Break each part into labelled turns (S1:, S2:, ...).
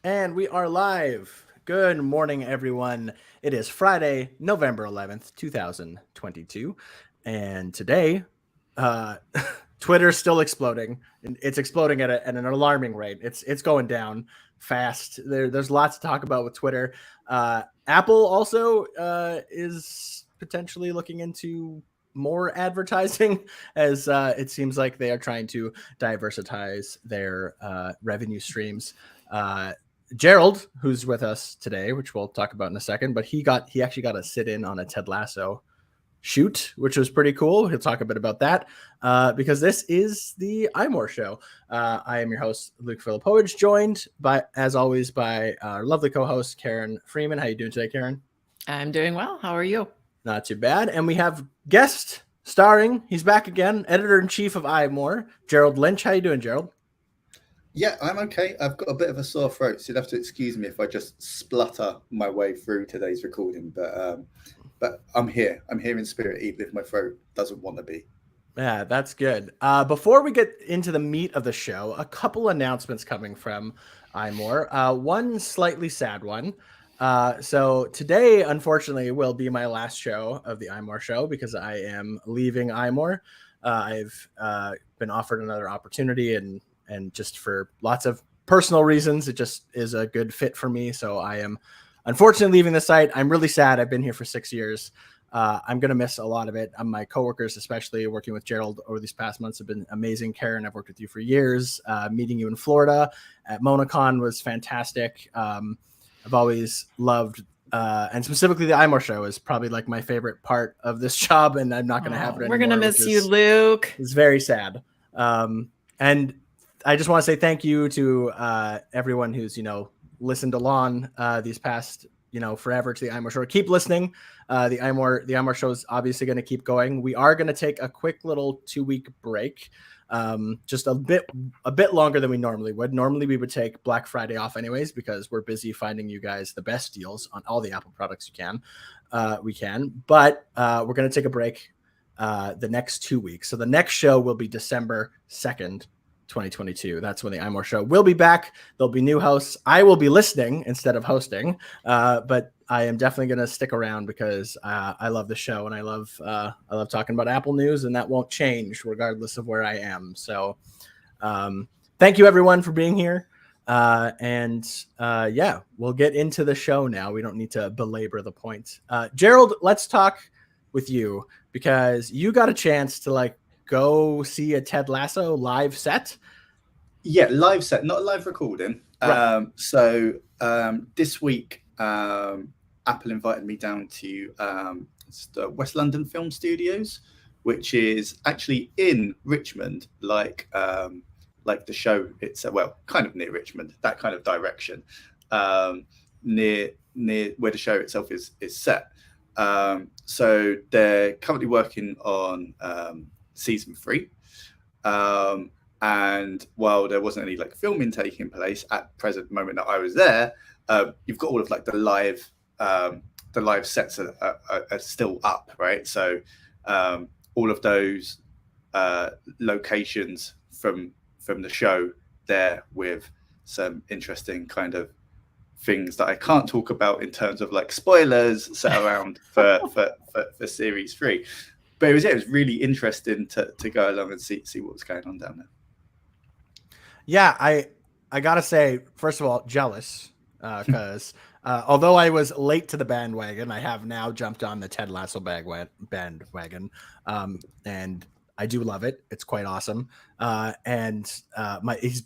S1: And we are live. Good morning, everyone. It is Friday, November 11th, 2022. And today, uh, Twitter's still exploding. It's exploding at an alarming rate. It's going down fast. There's lots to talk about with Twitter. Apple also is potentially looking into more advertising as it seems like they are trying to diversify their revenue streams. Uh, Gerald, who's with us today, which we'll talk about in a second, but he actually got to sit in on a Ted Lasso shoot, which was pretty cool. He'll talk a bit about that because this is the iMore show. I am your host, Luke Filipovich, joined by, as always, by our lovely co-host Karen Freeman. How you doing today, Karen?
S2: I'm doing well. How are you?
S1: Not too bad. And we have guest starring. He's back again, editor in chief of iMore, Gerald Lynch. How you doing, Gerald?
S3: Yeah, I'm okay. I've got a bit of a sore throat, so you'll have to excuse me if I just splutter my way through today's recording. But I'm here. I'm here in spirit, even if my throat doesn't want to be.
S1: Yeah, that's good. Before we get into the meat of the show, a couple announcements coming from iMore. One slightly sad one. So today, unfortunately, will be my last show of the iMore show because I am leaving iMore. I've been offered another opportunity, and just for lots of personal reasons, it just is a good fit for me. So I am unfortunately leaving the site. I'm really sad. I've been here for 6 years. I'm going to miss a lot of it. My coworkers, especially working with Gerald over these past months, have been amazing. Karen, I've worked with you for years. Meeting you in Florida at MonaCon was fantastic. I've always loved, and specifically the iMore show is probably like my favorite part of this job, and I'm not going to have it anymore.
S2: We're going to miss you, Luke.
S1: It's very sad. And I just want to say thank you to everyone who's, listened along these past, forever to the iMore show. Keep listening. The iMore show is obviously going to keep going. We are going to take a quick little 2-week break, just a bit longer than we normally would. Normally we would take Black Friday off anyways because we're busy finding you guys the best deals on all the Apple products we can. But we're going to take a break the next 2 weeks. So the next show will be December 2nd. 2022. That's when the iMore show will be back. There'll be new hosts. I will be listening instead of hosting, but I am definitely going to stick around because I love the show and I love talking about Apple news, and that won't change regardless of where I am. So thank you everyone for being here. Yeah, we'll get into the show now. We don't need to belabor the point. Gerald, let's talk with you because you got a chance to go see a Ted Lasso live set.
S3: Yeah, live set, not a live recording. Right. This week, Apple invited me down to the West London Film Studios, which is actually in Richmond, like the show itself. Well, kind of near Richmond, that kind of direction, near where the show itself is set. So they're currently working on season 3, and while there wasn't any filming taking place at present moment that I was there, you've got all of the live sets are still up, right? So all of those locations from the show there, with some interesting kind of things that I can't talk about in terms of spoilers set around for series 3. But it was really interesting to go along and see what was going on down there.
S1: Yeah, I gotta say, first of all, jealous because although I was late to the bandwagon, I have now jumped on the Ted Lasso bandwagon, and I do love it. It's quite awesome. He's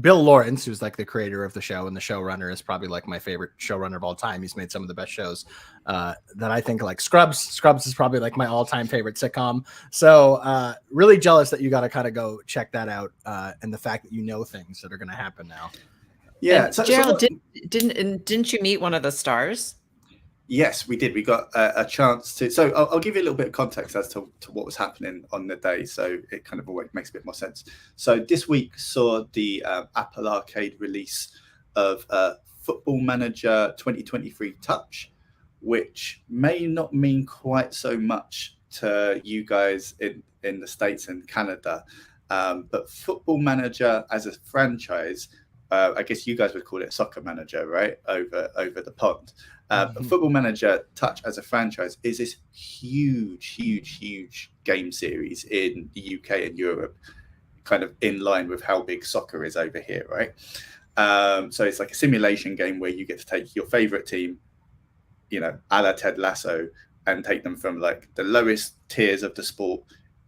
S1: Bill Lawrence, who's the creator of the show and the showrunner, is probably my favorite showrunner of all time. He's made some of the best shows that I think, Scrubs. Scrubs is probably my all-time favorite sitcom. So really jealous that you got to kind of go check that out, and the fact that things that are going to happen now.
S3: Yeah,
S2: Gerald, didn't you meet one of the stars?
S3: Yes, we did. We got a chance to. So I'll give you a little bit of context as to what was happening on the day, so it kind of makes a bit more sense. So this week saw the Apple Arcade release of Football Manager 2023 Touch, which may not mean quite so much to you guys in the States and Canada, but Football Manager as a franchise I guess you guys would call it Soccer Manager, right? Over the pond. Football Manager Touch as a franchise is this huge game series in the UK and Europe, kind of in line with how big soccer is over here, right? So it's like a simulation game where you get to take your favorite team, you know, a la Ted Lasso, and take them from like the lowest tiers of the sport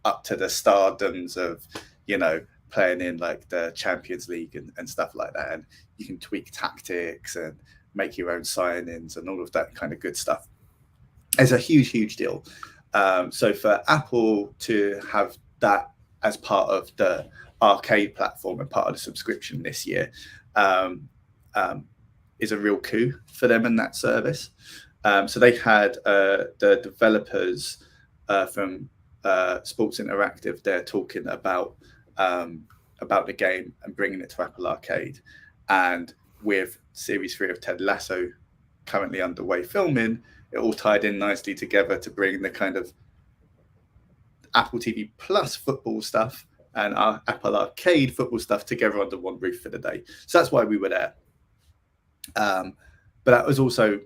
S3: up to the stardoms of, you know, playing in like the Champions League and stuff like that. And you can tweak tactics and make your own signings and all of that kind of good stuff. It's a huge deal. So for Apple to have that as part of the arcade platform and part of the subscription this year is a real coup for them and that service. So they had the developers from Sports Interactive there talking about the game and bringing it to Apple Arcade. And with Series 3 of Ted Lasso currently underway filming, it all tied in nicely together to bring the kind of Apple TV Plus football stuff and our Apple Arcade football stuff together under one roof for the day. So that's why we were there. But that was also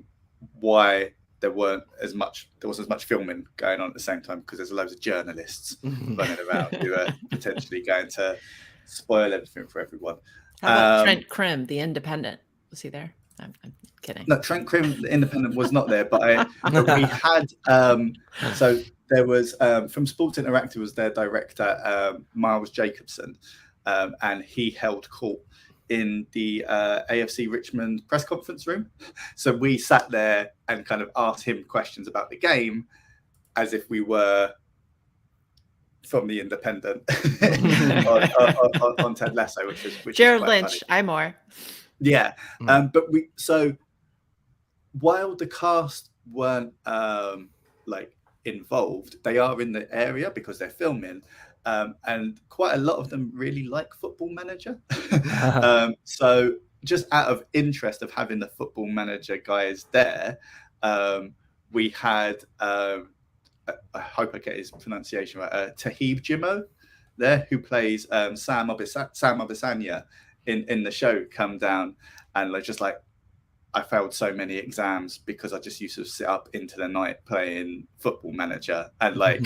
S3: why there wasn't as much filming going on at the same time, because there's loads of journalists running around who are potentially going to spoil everything for everyone.
S2: How about Trent Krim, the Independent? Was he there? I'm kidding.
S3: No, Trent Krim, the Independent, was not there, but we had. So there was from Sports Interactive was their director, Miles Jacobson, and he held court in the AFC Richmond press conference room. So we sat there and kind of asked him questions about the game as if we were from the Independent on Ted Lasso, which
S2: Gerald
S3: is quite
S2: Lynch,
S3: funny.
S2: iMore.
S3: Yeah. But while the cast weren't like involved, they are in the area because they're filming. And quite a lot of them really like Football Manager. So just out of interest of having the Football Manager guys there, we had, I hope I get his pronunciation right, Tahib Jimo there, who plays Sam Obisanya in the show, come down and just like, I failed so many exams because I just used to sit up into the night playing Football Manager and like,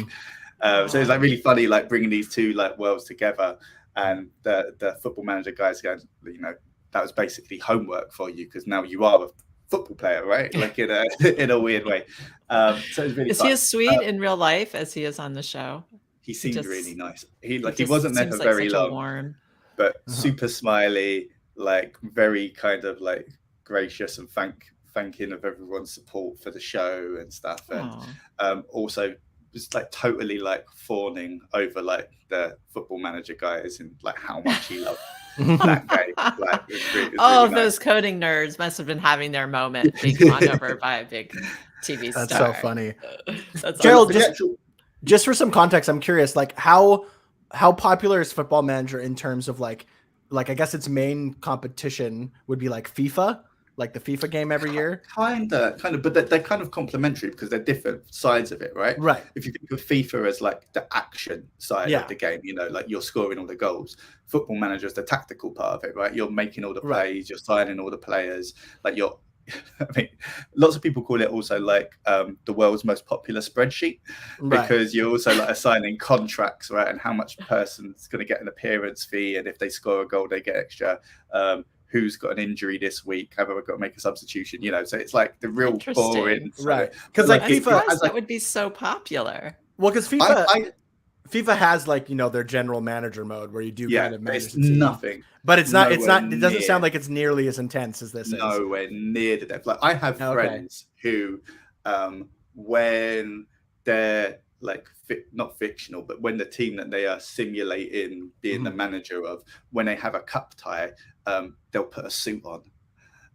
S3: so it's like really funny, like bringing these two like worlds together, and the Football Manager guys going, you know, that was basically homework for you because now you are a football player, right? Like in a weird way. So it's really fun.
S2: He as sweet in real life as he is on the show?
S3: He seemed really nice. He
S2: just
S3: wasn't there for
S2: like
S3: very
S2: such a
S3: long,
S2: warm,
S3: but super smiley, like very kind of like gracious and thanking of everyone's support for the show and stuff, and also just like totally like fawning over like the Football Manager guys and like how much he loved that game. Like, it's really
S2: nice.
S3: Those
S2: coding nerds must have been having their moment being fawned over by a big TV star.
S1: That's so funny.
S2: That's
S1: Gerald,
S2: awesome.
S1: just for some context, I'm curious, like how popular is Football Manager in terms of like I guess its main competition would be like FIFA? Like the FIFA game every year? Kind of,
S3: but they're kind of complementary because they're different sides of it, right?
S1: Right.
S3: If you think of FIFA as like the action side of the game, you know, like you're scoring all the goals. Football Manager is the tactical part of it, right? You're making all the plays, you're signing all the players. Like I mean, lots of people call it also like the world's most popular spreadsheet because you're also like assigning contracts, right? And how much person's going to get an appearance fee, and if they score a goal, they get extra. Who's got an injury this week? Have I got to make a substitution? You know, so it's like the real boring,
S1: right? Because like FIFA,
S2: that would be so popular.
S1: Well, because FIFA has like, you know, their general manager mode where you do kind of manage.
S3: It's nothing,
S1: but it's not. It doesn't sound like it's nearly as intense as this is.
S3: Nowhere near the depth. Like I have friends who, when they're like not fictional, but when the team that they are simulating being the manager of, when they have a cup tie, they'll put a suit on,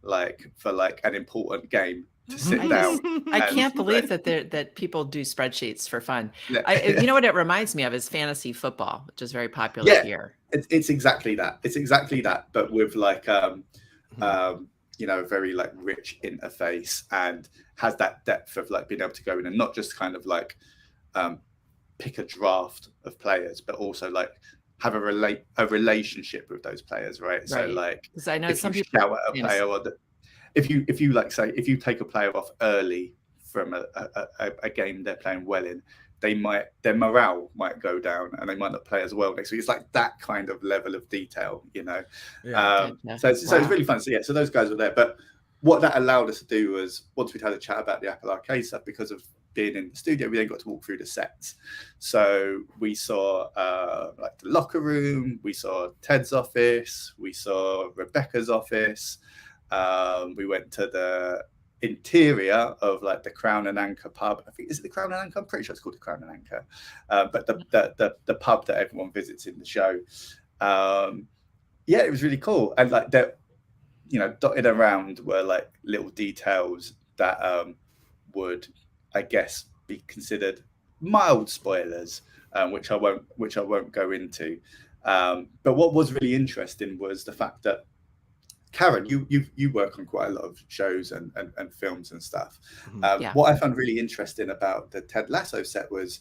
S3: like for like an important game to sit down.
S2: I can't believe that people do spreadsheets for fun. You know what it reminds me of is fantasy football, which is very popular here.
S3: It's exactly that. It's exactly that, but with like you know, a very like rich interface, and has that depth of like being able to go in and not just kind of like pick a draft of players, but also like have a relationship with those players, right? So like,
S2: because I know
S3: if
S2: some
S3: you
S2: people
S3: shout at a player, or if you like say, if you take a player off early from a game they're playing well in, their morale might go down and they might not play as well next week. It's like that kind of level of detail, you know. So it's really fun. So yeah, so those guys were there. But what that allowed us to do was, once we'd had a chat about the Apple Arcade stuff, because of being in the studio, we then got to walk through the sets. So we saw like the locker room, we saw Ted's office, we saw Rebecca's office. We went to the interior of like the Crown and Anchor pub. I think, is it the Crown and Anchor? I'm pretty sure it's called the Crown and Anchor. But the pub that everyone visits in the show. Yeah, it was really cool. And like that, you know, dotted around were like little details that would, I guess, be considered mild spoilers, which I won't go into. But what was really interesting was the fact that, Karen, you work on quite a lot of shows and films and stuff. What I found really interesting about the Ted Lasso set was,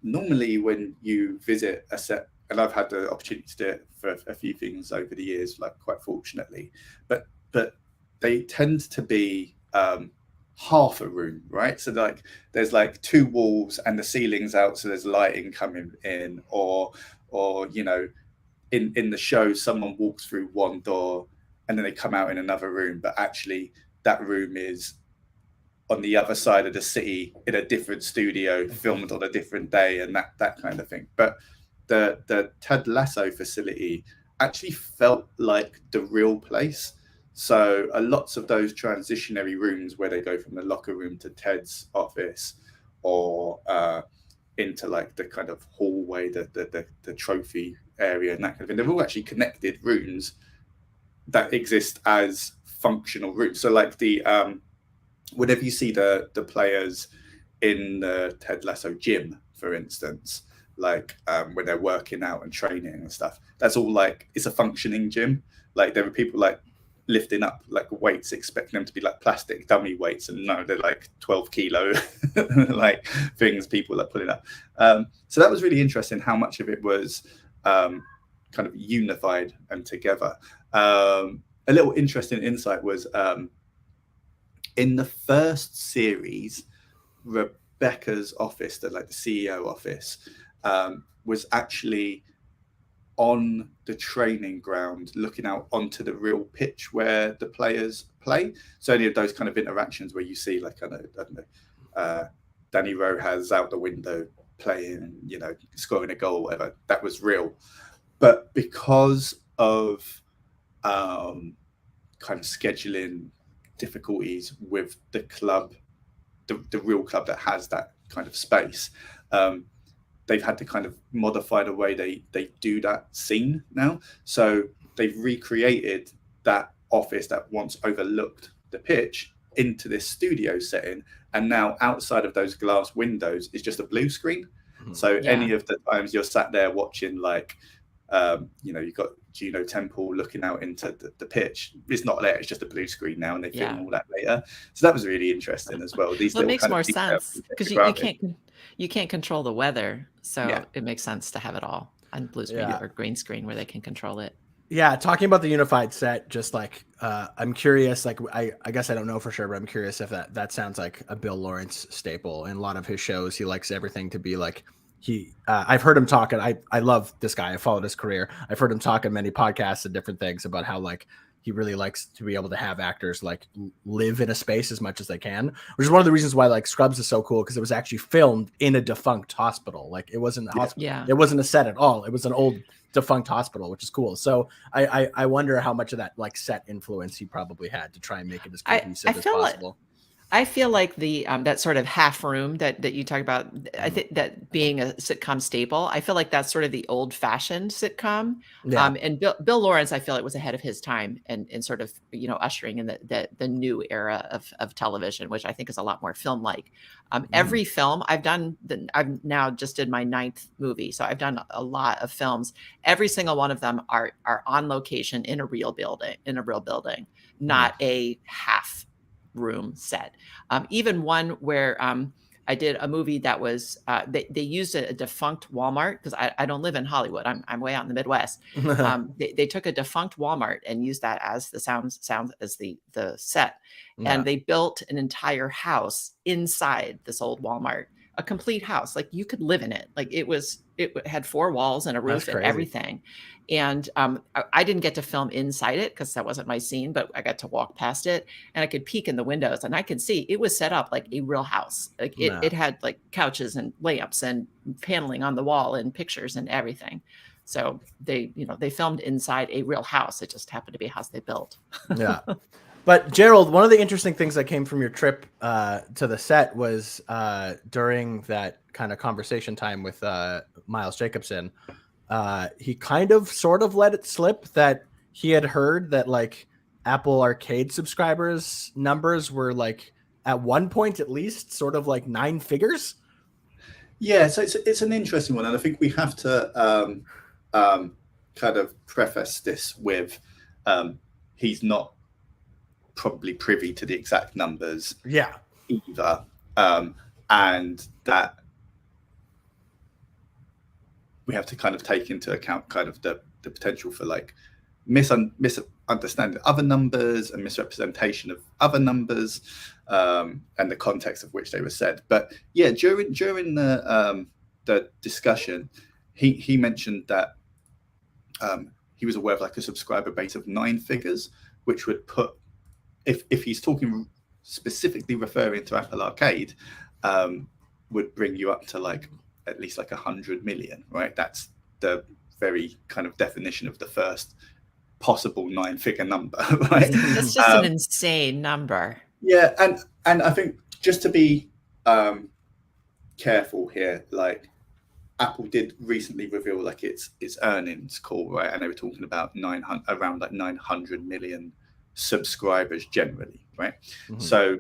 S3: normally when you visit a set, and I've had the opportunity to do it for a few things over the years, like quite fortunately, but they tend to be half a room, right? So like there's like two walls and the ceiling's out, so there's lighting coming in, or you know, in the show someone walks through one door and then they come out in another room, but actually that room is on the other side of the city in a different studio, filmed on a different day, and that kind of thing. But the Ted Lasso facility actually felt like the real place. So lots of those transitionary rooms where they go from the locker room to Ted's office, or into like the kind of hallway, the trophy area and that kind of thing, they're all actually connected rooms that exist as functional rooms. So like the whenever you see the players in the Ted Lasso gym, for instance, like when they're working out and training and stuff, that's all like, it's a functioning gym. Like there were people like lifting up like weights, expecting them to be like plastic dummy weights, and no, they're like 12 kilo like things people like pulling up. So that was really interesting, how much of it was kind of unified and together. A little interesting insight was in the first series, Rebecca's office, the CEO office, was actually on the training ground looking out onto the real pitch where the players play. So any of those kind of interactions where you see like, I don't know, Danny Rojas out the window playing, you know, scoring a goal, whatever, that was real. But because of kind of scheduling difficulties with the club, the real club that has that kind of space, they've had to kind of modify the way they do that scene now. So they've recreated that office that once overlooked the pitch into this studio setting, and now outside of those glass windows is just a blue screen. So any of the times you're sat there watching, like, you know, you've got Juno Temple looking out into the pitch, it's not there, it's just a blue screen now, and they film all that later. So that was really interesting as well. These
S2: it makes more sense because you can't control the weather, so it makes sense to have it all on blue screen or green screen where they can control it.
S1: Yeah, talking about the unified set, just like I'm curious, like I guess I don't know for sure, but I'm curious if that sounds like a Bill Lawrence staple. In a lot of his shows, he likes everything to be like, I've heard him talk, and I love this guy. I followed his career. I've heard him talk in many podcasts and different things about how like he really likes to be able to have actors like live in a space as much as they can, which is one of the reasons why like Scrubs is so cool, because it was actually filmed in a defunct hospital. Like it wasn't a hospital. It wasn't a set at all. It was an old defunct hospital, which is cool. So I wonder how much of that like set influence he probably had to try and make it as cohesive as possible.
S2: I feel like the that sort of half room that you talk about, I think that being a sitcom staple, I feel like that's sort of the old fashioned sitcom. And Bill Lawrence, I feel it was ahead of his time and sort of, you know, ushering in the new era of television, which I think is a lot more film like. Every film I've done, I've now just did my 9th movie, so I've done a lot of films. Every single one of them are on location in a real building, not a half room set. Even one where I did a movie that was they used a defunct Walmart, because I don't live in Hollywood. I'm way out in the Midwest. They took a defunct Walmart and used that as the sound as the set, and they built an entire house inside this old Walmart, a complete house. Like you could live in it. Like it had 4 walls and a roof and everything. And I didn't get to film inside it because that wasn't my scene, but I got to walk past it and I could peek in the windows and I could see it was set up like a real house. Like it had like couches and lamps and paneling on the wall and pictures and everything. So they filmed inside a real house. It just happened to be a house they built.
S1: Yeah. But Gerald, one of the interesting things that came from your trip to the set was during that kind of conversation time with Miles Jacobson, he kind of sort of let it slip that he had heard that like Apple Arcade subscribers numbers were like at one point at least sort of like 9 figures.
S3: Yeah, so it's an interesting one, and I think we have to kind of preface this with he's not probably privy to the exact numbers either, and that we have to kind of take into account kind of the potential for like misunderstanding other numbers and misrepresentation of other numbers, and the context of which they were said. But yeah, during the discussion, he mentioned that he was aware of like a subscriber base of 9 figures, which would put, if he's talking specifically referring to Apple Arcade, would bring you up to like at least like 100 million, right? That's the very kind of definition of the first possible 9-figure number, right?
S2: That's just an insane number.
S3: Yeah, and I think just to be careful here, like Apple did recently reveal like its earnings call, right? And they were talking about around like 900 million subscribers generally, right? Mm-hmm. So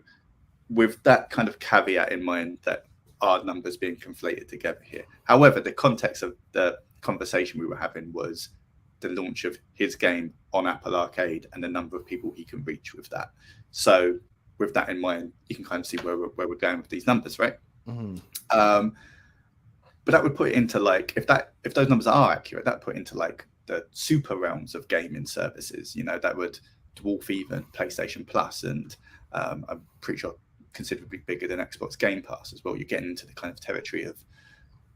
S3: with that kind of caveat in mind, that our numbers being conflated together here. However, the context of the conversation we were having was the launch of his game on Apple Arcade and the number of people he can reach with that. So with that in mind, you can kind of see where we're going with these numbers, right? Mm-hmm. But that would put it into like, if those numbers are accurate, that put into like the super realms of gaming services, that would dwarf even PlayStation Plus, and I'm pretty sure considerably bigger than Xbox Game Pass as well. You're getting into the kind of territory of,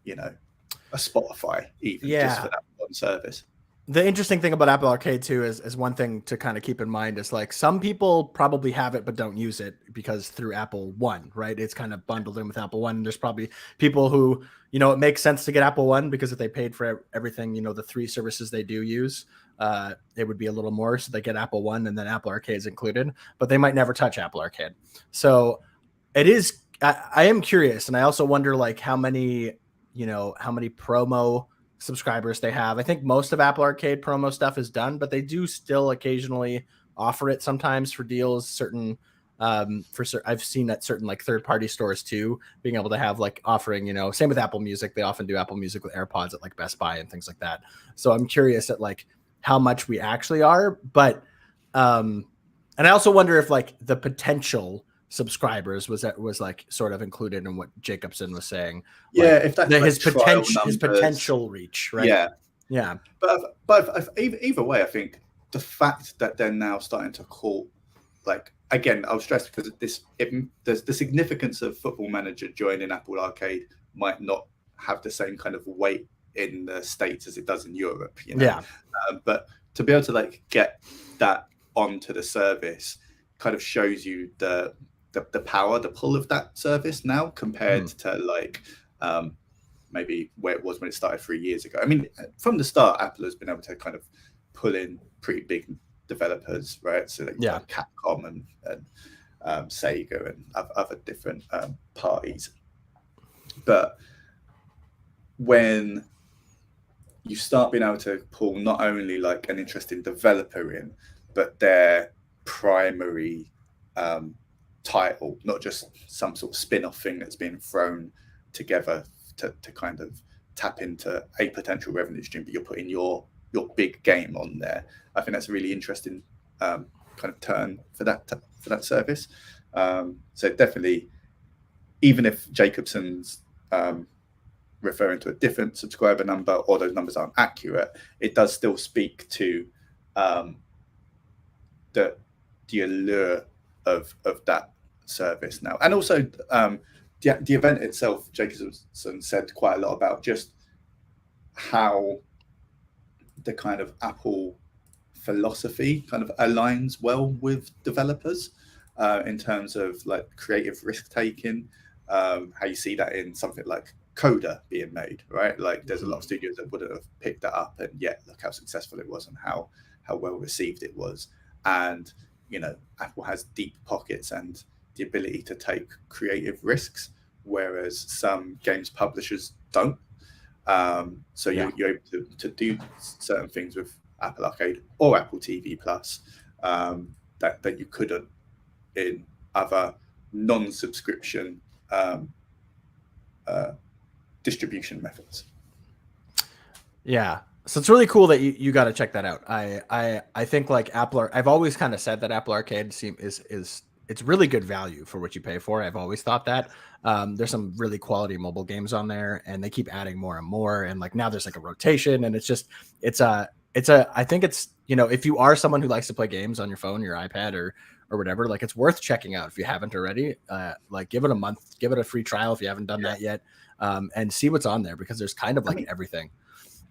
S3: a Spotify even just for that one service.
S1: The interesting thing about Apple Arcade too is one thing to kind of keep in mind is like some people probably have it but don't use it because through Apple One, right? It's kind of bundled in with Apple One. There's probably people who, it makes sense to get Apple One because if they paid for everything, the 3 services they do use, it would be a little more. So they get Apple One and then Apple Arcade is included, but they might never touch Apple Arcade. So it is, I am curious. And I also wonder like how many promo subscribers they have. I think most of Apple Arcade promo stuff is done, but they do still occasionally offer it sometimes for deals. I've seen at certain like third-party stores too, being able to have like offering, same with Apple Music. They often do Apple Music with AirPods at like Best Buy and things like that. So I'm curious at like how much we actually are, but and I also wonder if like the potential subscribers was like sort of included in what Jacobson was saying.
S3: Yeah,
S1: like,
S3: if that's
S1: his
S3: like
S1: potential reach, right? Yeah.
S3: But either way, I think the fact that they're now starting to call, like, again, I'll stress because there's the significance of Football Manager joining Apple Arcade might not have the same kind of weight in the States as it does in Europe.
S1: Yeah.
S3: But to be able to like get that onto the service kind of shows you the power, the pull of that service now compared to like maybe where it was when it started 3 years ago. I mean, from the start, Apple has been able to kind of pull in pretty big developers, right? So like Capcom and Sega and other different parties. But when you start being able to pull not only like an interesting developer in, but their primary title, not just some sort of spin-off thing that's being thrown together to kind of tap into a potential revenue stream, but you're putting your big game on there. I think that's a really interesting kind of turn for that service. So definitely even if Jacobson's referring to a different subscriber number or those numbers aren't accurate, it does still speak to the allure of that service now. And also the event itself, Jacobson said quite a lot about just how the kind of Apple philosophy kind of aligns well with developers in terms of like creative risk taking. How you see that in something like Coda being made, right? Like there's a lot of studios that wouldn't have picked that up, and yet look how successful it was and how well received it was. And you know, Apple has deep pockets and the ability to take creative risks, whereas some games publishers don't. So you're able to do certain things with Apple Arcade or Apple TV Plus that you couldn't in other non-subscription distribution methods.
S1: Yeah. So it's really cool that you got to check that out. I think like I've always kind of said that Apple Arcade is it's really good value for what you pay for. I've always thought that. There's some really quality mobile games on there, and they keep adding more and more. And like now there's like a rotation, and I think it's, you know, if you are someone who likes to play games on your phone, your iPad or whatever, like it's worth checking out if you haven't already. Like give it a month, give it a free trial if you haven't done that yet, and see what's on there, because there's kind of like everything.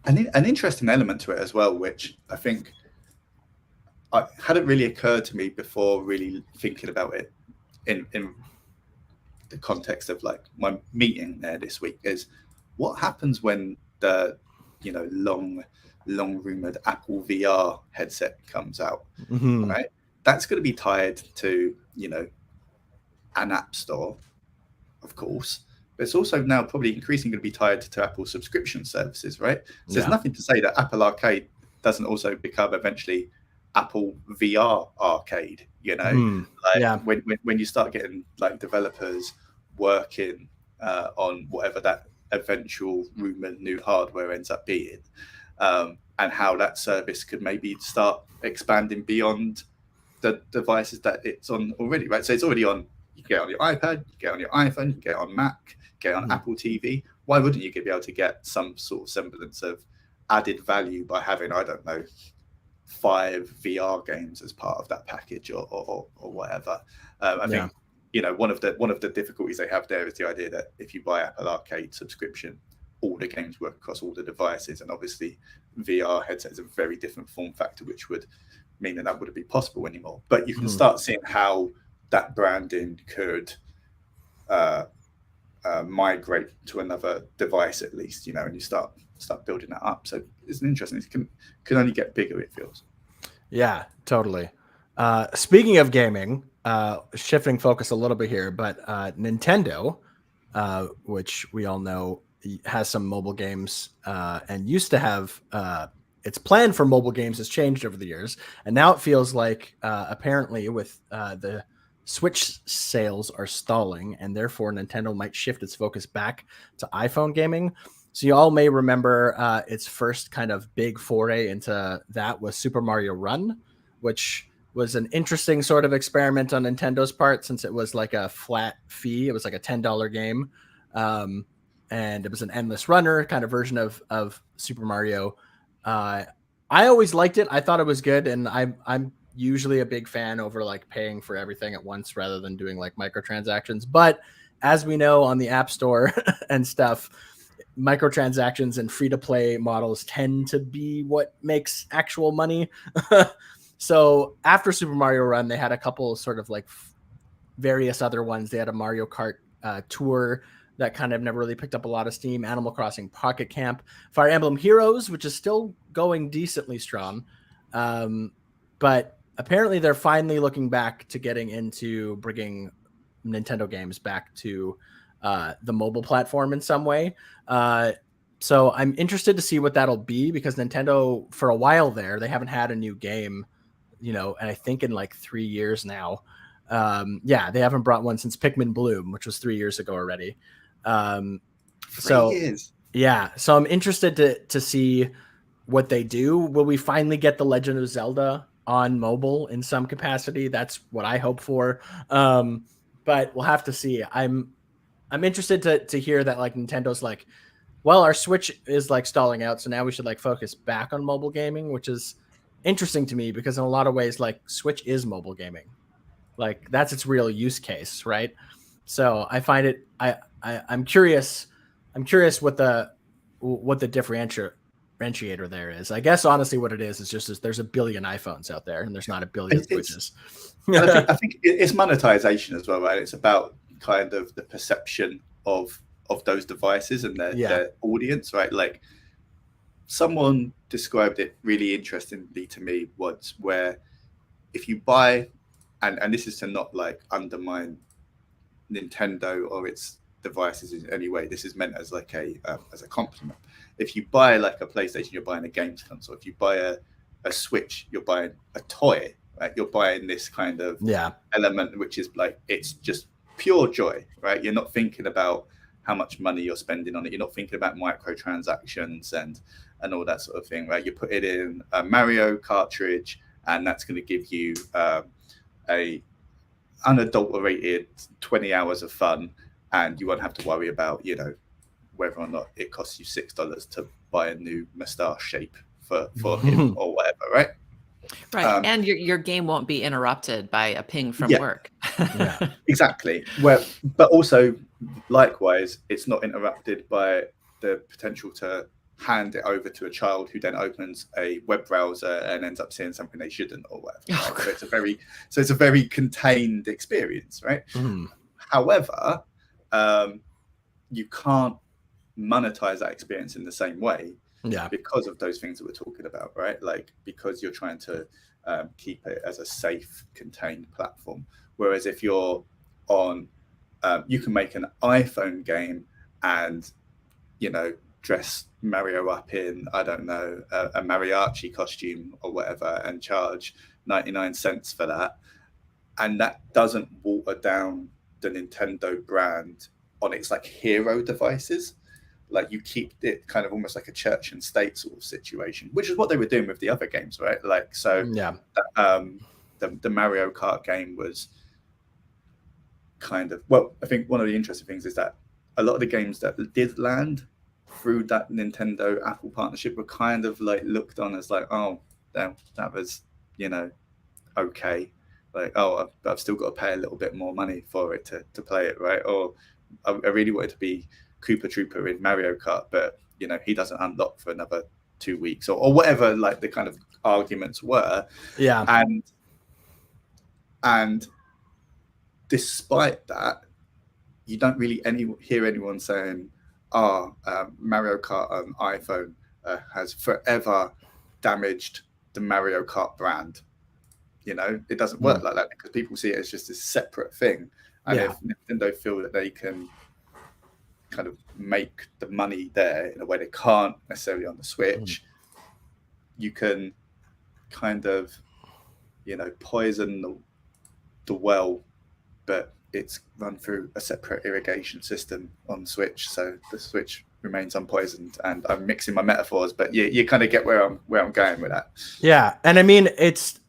S3: An interesting element to it as well, which I think hadn't really occurred to me before really thinking about it in the context of like my meeting there this week, is what happens when the, you know, long rumored Apple VR headset comes out, right? That's going to be tied to, you know, an app store, of course, but it's also now probably increasingly going to be tied to Apple subscription services, right? So there's nothing to say that Apple Arcade doesn't also become eventually Apple VR Arcade, you know? When you start getting like developers working on whatever that eventual rumored new hardware ends up being, and how that service could maybe start expanding beyond the devices that it's on already, right? So it's already on, you get it on your iPad, you get it on your iPhone, you get it on Mac, get it on Apple TV. Why wouldn't you be able to get some sort of semblance of added value by having, I don't know, 5 VR games as part of that package or whatever? I think, you know, one of the difficulties they have there is the idea that if you buy Apple Arcade subscription, all the games work across all the devices, and obviously VR headset is a very different form factor, which would mean that wouldn't be possible anymore. But you can start seeing how that branding could migrate to another device at least, you know, and you start building that up. So it's interesting. It can only get bigger, it feels.
S1: Yeah, totally. Speaking of gaming, shifting focus a little bit here, but Nintendo, which we all know has some mobile games and used to have its plan for mobile games has changed over the years. And now it feels like apparently with the Switch sales are stalling, and therefore Nintendo might shift its focus back to iPhone gaming. So you all may remember its first kind of big foray into that was Super Mario Run, which was an interesting sort of experiment on Nintendo's part, since it was like a flat fee. It was like a $10 game. And it was an endless runner kind of version of Super Mario. I always liked it. I thought it was good. And I'm usually a big fan over like paying for everything at once rather than doing like microtransactions. But as we know on the App Store and stuff, microtransactions and free-to-play models tend to be what makes actual money. So after Super Mario Run, they had a couple sort of like various other ones. They had a Mario Kart Tour that kind of never really picked up a lot of steam, Animal Crossing Pocket Camp, Fire Emblem Heroes, which is still going decently strong. But apparently they're finally looking back to getting into bringing Nintendo games back to the mobile platform in some way. So I'm interested to see what that'll be, because Nintendo, for a while there, they haven't had a new game, you know, and I think in like 3 years now. They haven't brought one since Pikmin Bloom, which was 3 years ago already.
S3: 3 years.
S1: Yeah. So I'm interested to see what they do. Will we finally get The Legend of Zelda on mobile in some capacity? That's what I hope for. But we'll have to see. I'm interested to hear that like Nintendo's like, well, our Switch is like stalling out, so now we should like focus back on mobile gaming, which is interesting to me because in a lot of ways, like Switch is mobile gaming, like that's its real use case, right? So I find it. I'm curious. I'm curious what the differentiator there is. I guess honestly, what it is just there's a billion iPhones out there, and there's not a billion Switches.
S3: And I think it's monetization as well, right? It's about kind of the perception of those devices and their audience, right? Like someone described it really interestingly to me once, where if you buy, and this is to not like undermine Nintendo or its devices in any way. This is meant as like as a compliment. If you buy like a PlayStation, you're buying a games console. If you buy a Switch, you're buying a toy. Right? You're buying this kind of element, which is like it's just pure joy, right? You're not thinking about how much money you're spending on it. You're not thinking about microtransactions and all that sort of thing, right? You put it in a Mario cartridge, and that's going to give you a unadulterated 20 hours of fun, and you won't have to worry about, you know, whether or not it costs you $6 to buy a new moustache shape for him or whatever, right?
S2: Right. And your game won't be interrupted by a ping from work.
S3: Exactly. Well, but also likewise, it's not interrupted by the potential to hand it over to a child who then opens a web browser and ends up seeing something they shouldn't or whatever. Right? So it's a very contained experience, right? However, you can't monetize that experience in the same way because of those things that we're talking about, right? Like because you're trying to keep it as a safe, contained platform. Whereas if you're on, you can make an iPhone game and, you know, dress Mario up in, I don't know, a mariachi costume or whatever and charge 99 cents for that. And that doesn't water down the Nintendo brand on its like hero devices. Like you keep it kind of almost like a church and state sort of situation, which is what they were doing with the other games, right? Like, so the Mario Kart game was kind of, well, I think one of the interesting things is that a lot of the games that did land through that Nintendo Apple partnership were kind of like looked on as like, oh, that was, you know, okay. Like, oh, I've still got to pay a little bit more money for it to play it, right? Or I really wanted to be Koopa Trooper in Mario Kart, but, you know, he doesn't unlock for another 2 weeks or whatever, like the kind of arguments were.
S1: Yeah.
S3: And despite that, you don't really hear anyone saying, Mario Kart on iPhone has forever damaged the Mario Kart brand. You know, it doesn't work like that because people see it as just a separate thing. And if Nintendo feel that they can kind of make the money there in a way they can't necessarily on the Switch, you can kind of, you know, poison the well, but it's run through a separate irrigation system on Switch, so the Switch remains unpoisoned. And I'm mixing my metaphors, but you kind of get where I'm going with that. Yeah,
S1: and I mean, it's,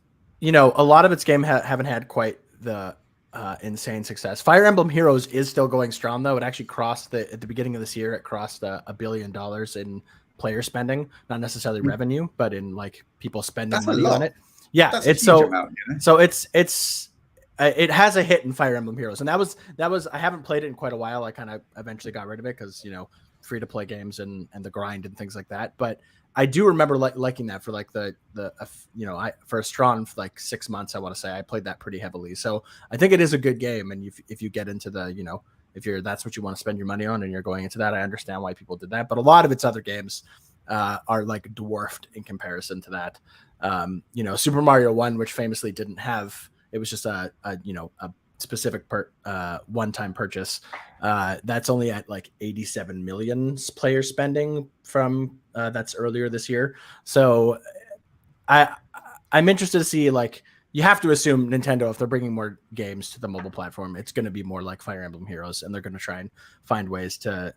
S1: you know, a lot of its game haven't had quite the insane success. Fire Emblem Heroes is still going strong, though. It actually crossed at the beginning of this year. It crossed $1 billion in player spending, not necessarily revenue, but in like people spending money on it. Yeah,
S3: that's
S1: it's
S3: a huge amount, you know?
S1: So it has a hit in Fire Emblem Heroes, and that was I haven't played it in quite a while. I kind of eventually got rid of it because, you know, free to play games and the grind and things like that. But I do remember liking that for like you know, for a strong like 6 months, I want to say I played that pretty heavily. So I think it is a good game, and if you get into the, you know, if that's what you want to spend your money on and you're going into that, I understand why people did that. But a lot of its other games are like dwarfed in comparison to that. You know, Super Mario 1, which famously didn't have, it was just a you know, a specific one-time purchase. That's only at like 87 million player spending from that's earlier this year. So I'm interested to see, like, you have to assume Nintendo, if they're bringing more games to the mobile platform, it's going to be more like Fire Emblem Heroes, and they're going to try and find ways to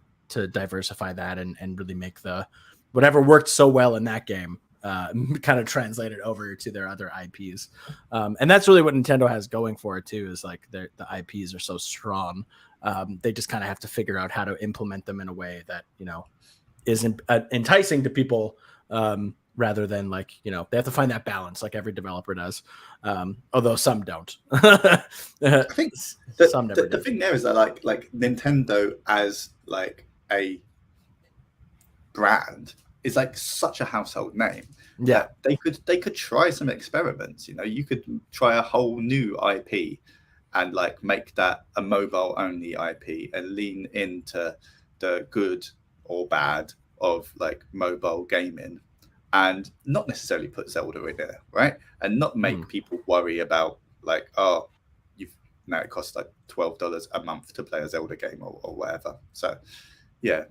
S1: diversify that and really make the whatever worked so well in that game kind of translated over to their other IPs. And that's really what Nintendo has going for it too, is like the IPs are so strong. They just kind of have to figure out how to implement them in a way that, you know, is enticing to people, rather than like, you know, they have to find that balance like every developer does. Although some don't.
S3: I think
S1: some never
S3: the thing there is that like Nintendo as like a brand is like such a household name.
S1: Yeah,
S3: they could try some experiments. You know, you could try a whole new IP and like make that a mobile only IP and lean into the good or bad of like mobile gaming, and not necessarily put Zelda in there, right? And not make people worry about like, oh, now it costs like $12 a month to play a Zelda game or whatever. So yeah.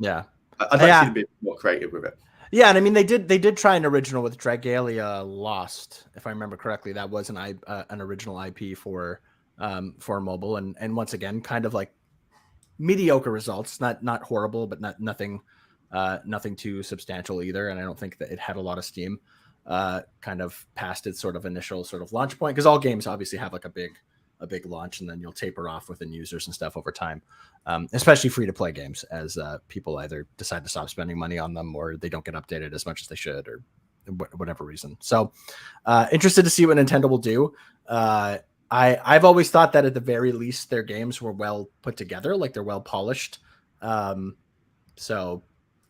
S3: I'd like to see them be more creative with it.
S1: Yeah, and I mean they did try an original with Dragalia Lost, if I remember correctly. That was an original IP for mobile, and once again, kind of like mediocre results, not horrible, but nothing too substantial either. And I don't think that it had a lot of steam, kind of past its sort of initial sort of launch point, because all games obviously have like a big launch, and then you'll taper off within users and stuff over time, especially free to play games, as people either decide to stop spending money on them or they don't get updated as much as they should, or whatever reason. So interested to see what Nintendo will do. I've always thought that at the very least their games were well put together, like they're well polished. So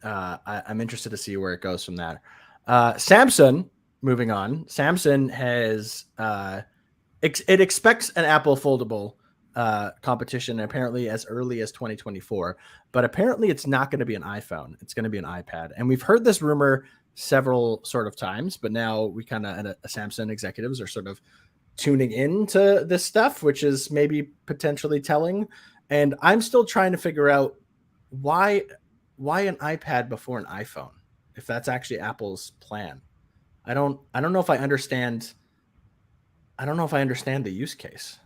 S1: I'm interested to see where it goes from that. Samsung, moving on. Samsung has it expects an Apple foldable competition apparently as early as 2024, but apparently it's not going to be an iPhone. It's going to be an iPad. And we've heard this rumor several sort of times, but now we kind of, Samsung executives are sort of tuning into this stuff, which is maybe potentially telling. And I'm still trying to figure out why an iPad before an iPhone, if that's actually Apple's plan. I don't know if I understand. I don't know if I understand the use case.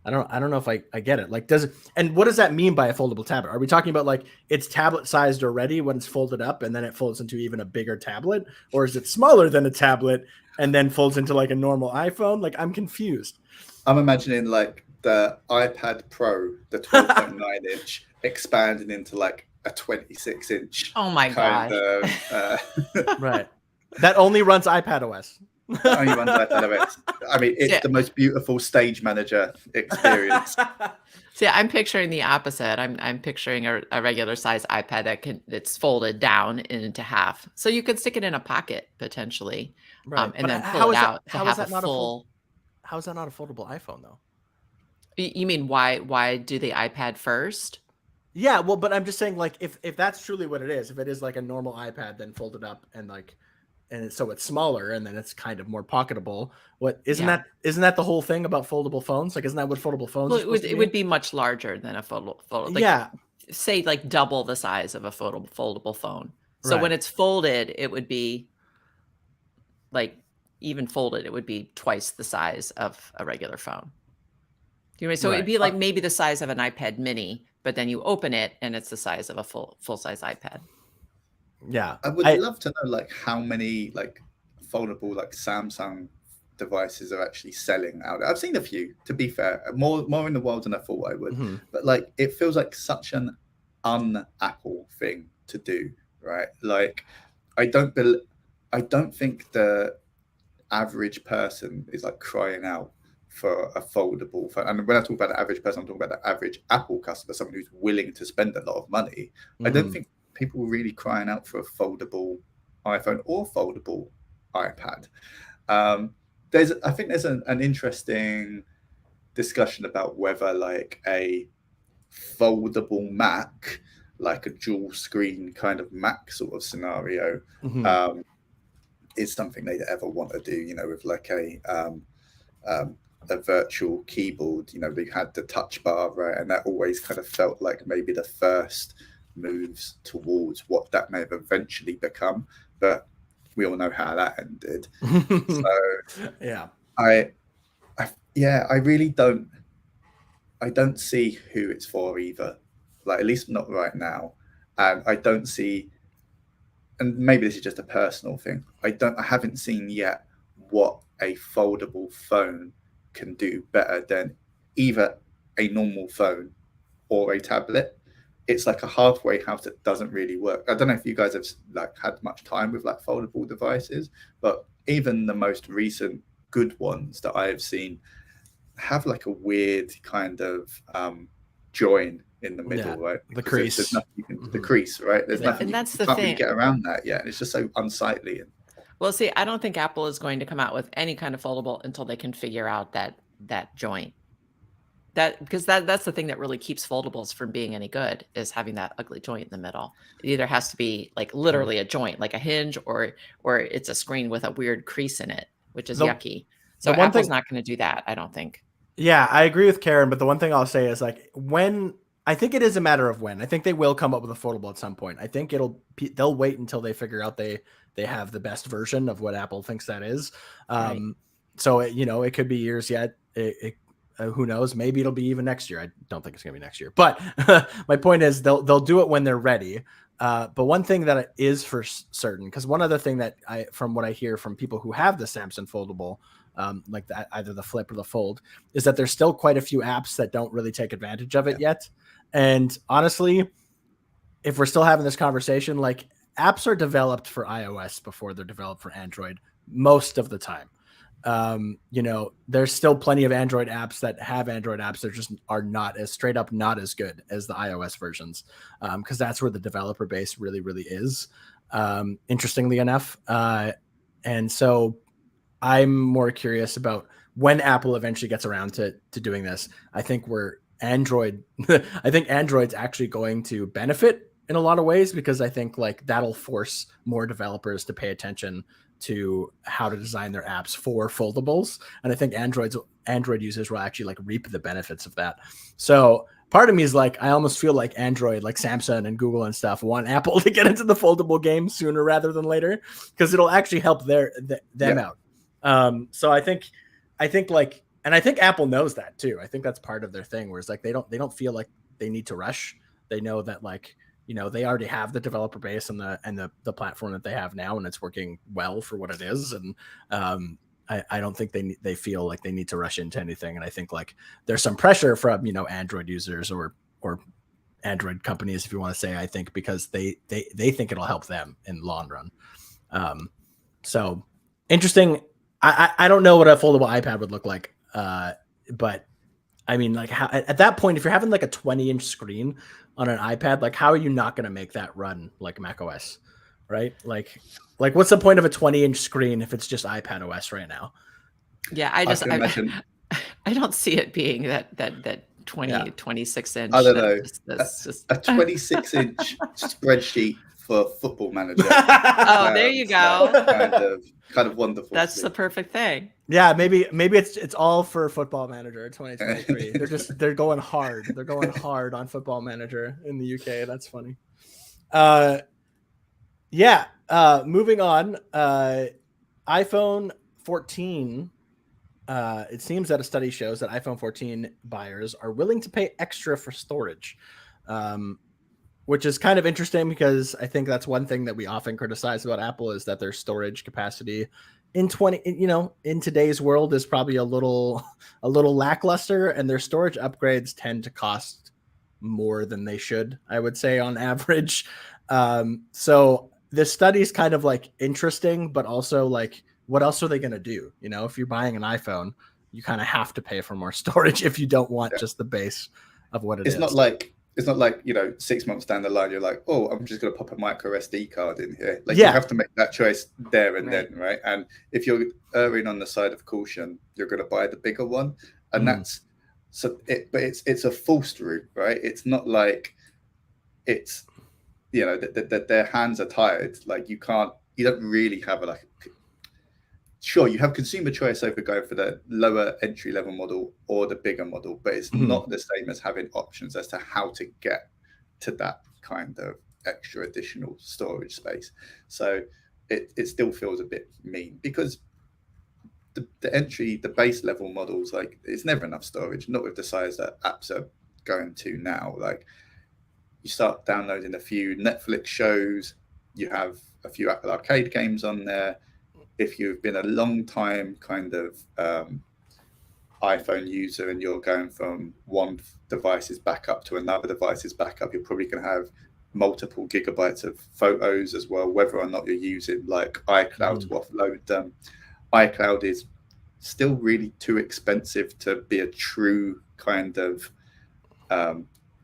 S1: I don't know if I get it. Like, and what does that mean by a foldable tablet? Are we talking about like it's tablet sized already when it's folded up and then it folds into even a bigger tablet? Or is it smaller than a tablet and then folds into like a normal iPhone? Like, I'm confused.
S3: I'm imagining like the iPad Pro, the 12.9 inch expanding into like a 26 inch.
S2: Oh my gosh.
S3: Right.
S1: That only runs iPad OS.
S3: Only runs iPad OS. I mean, it's the most beautiful stage manager experience.
S2: See, I'm picturing the opposite. I'm picturing a regular size iPad that's folded down into half, so you could stick it in a pocket potentially,
S1: right?
S2: And then pull it out to have a full.
S1: How is that not a foldable iPhone though?
S2: You mean why do the iPad first?
S1: Yeah, well, but I'm just saying, like, if that's truly what it is, if it is like a normal iPad then folded up and like, and so it's smaller and then it's kind of more pocketable. What isn't that the whole thing about foldable phones? Like, isn't that what foldable phones?
S2: Well, it would be much larger than a foldable. Like,
S1: yeah,
S2: say like double the size of a foldable phone. So when it's folded, it would be like even folded, it would be twice the size of a regular phone. You know, so it'd be like maybe the size of an iPad mini, but then you open it and it's the size of a full size iPad.
S1: Yeah,
S3: I would love to know like how many like foldable like Samsung devices are actually selling out there. I've seen a few, to be fair, more in the world than I thought I would. But like it feels like such an un-Apple thing to do, right? Like I don't think the average person is like crying out for a foldable phone. And when I talk about the average person, I'm talking about the average Apple customer, someone who's willing to spend a lot of money. I don't think people are really crying out for a foldable iPhone or foldable iPad. I think there's an interesting discussion about whether like a foldable Mac, like a dual screen kind of Mac sort of scenario, is something they'd ever want to do, you know, with like a virtual keyboard. You know, they had the touch bar, right? And that always kind of felt like maybe the first moves towards what that may have eventually become. But we all know how that ended. So
S1: yeah,
S3: I really don't see who it's for either. Like, at least not right now. And I don't see and maybe this is just a personal thing, I haven't seen yet what a foldable phone can do better than either a normal phone or a tablet. It's like a halfway house that doesn't really work. I don't know if you guys have like had much time with like foldable devices, but even the most recent good ones that I have seen have like a weird kind of join in the middle, right?
S1: The
S3: Because
S1: crease.
S3: there's nothing you can, the crease, right? There's nothing,
S2: and that's
S3: you
S2: the
S3: can't
S2: thing.
S3: really get around that yet. It's just so unsightly.
S2: Well, see, I don't think Apple is going to come out with any kind of foldable until they can figure out that joint. Because that's the thing that really keeps foldables from being any good, is having that ugly joint in the middle. It either has to be like literally a joint, like a hinge, or it's a screen with a weird crease in it, which is yucky. So Apple's not going to do that, I don't think.
S1: Yeah, I agree with Karen, but the one thing I'll say is like I think it is a matter of when. I think they will come up with a foldable at some point. I think they'll wait until they figure out they have the best version of what Apple thinks that is.
S2: Right.
S1: So it could be years yet. Who knows? Maybe it'll be even next year. I don't think it's gonna be next year, but my point is they'll do it when they're ready. But one thing that is for certain, because one other thing that from what I hear from people who have the Samsung foldable, like either the Flip or the Fold, is that there's still quite a few apps that don't really take advantage of it yet. And honestly, if we're still having this conversation, like apps are developed for iOS before they're developed for Android most of the time. There's still plenty of Android apps that have Android apps that just are not as straight up not as good as the iOS versions, because that's where the developer base really, really is, interestingly enough. And so I'm more curious about when Apple eventually gets around to doing this. I think I think Android's actually going to benefit in a lot of ways, because I think like that'll force more developers to pay attention to how to design their apps for foldables. And I think Android users will actually like reap the benefits of that. So part of me is like, I almost feel like Android, like Samsung and Google and stuff, want Apple to get into the foldable game sooner rather than later, because it'll actually help them out. So I think like, and I think Apple knows that too. I think that's part of their thing, where it's like, they don't feel like they need to rush. They know that like, they already have the developer base and the platform that they have now, and it's working well for what it is. And I don't think they feel like they need to rush into anything. And I think like there's some pressure from, Android users or Android companies, if you want to say, I think, because they think it'll help them in the long run. So interesting. I don't know what a foldable iPad would look like. But I mean, like, how, at that point, if you're having like a 20-inch screen on an iPad, like, how are you not going to make that run like macOS, right? Like what's the point of a 20-inch screen if it's just iPad OS right now?
S2: Yeah, I don't see it being that 26 inch.
S3: I don't know. A 26-inch spreadsheet for Football Manager.
S2: Oh, there you go.
S3: Kind of wonderful.
S2: That's the perfect thing.
S1: Yeah, maybe it's all for Football Manager 2023. They're going hard. They're going hard on Football Manager in the UK. That's funny. Moving on. iPhone 14. It seems that a study shows that iPhone 14 buyers are willing to pay extra for storage, which is kind of interesting, because I think that's one thing that we often criticize about Apple, is that their storage capacity in today's world is probably a little lackluster, and their storage upgrades tend to cost more than they should, I would say, on average. So this study is kind of like interesting, but also like, what else are they going to do? If you're buying an iPhone, you kind of have to pay for more storage if you don't want just the base of what it is.
S3: It's not like 6 months down the line, you're like, oh, I'm just going to pop a micro SD card in here. Like, you have to make that choice there and then, right? And if you're erring on the side of caution, you're going to buy the bigger one. And that's so. But it's a forced route, right? It's not like it's that their hands are tied. Like, you don't really have Sure, you have consumer choice over going for the lower entry level model or the bigger model, but it's not the same as having options as to how to get to that kind of extra additional storage space. So it still feels a bit mean, because the base level models, like, it's never enough storage, not with the size that apps are going to now. Like, you start downloading a few Netflix shows, You have a few Apple Arcade games on there. If you've been a long time kind of iPhone user and you're going from one device's backup to another device's backup, you're probably going to have multiple gigabytes of photos as well, whether or not you're using like iCloud to offload them. iCloud is still really too expensive to be a true kind of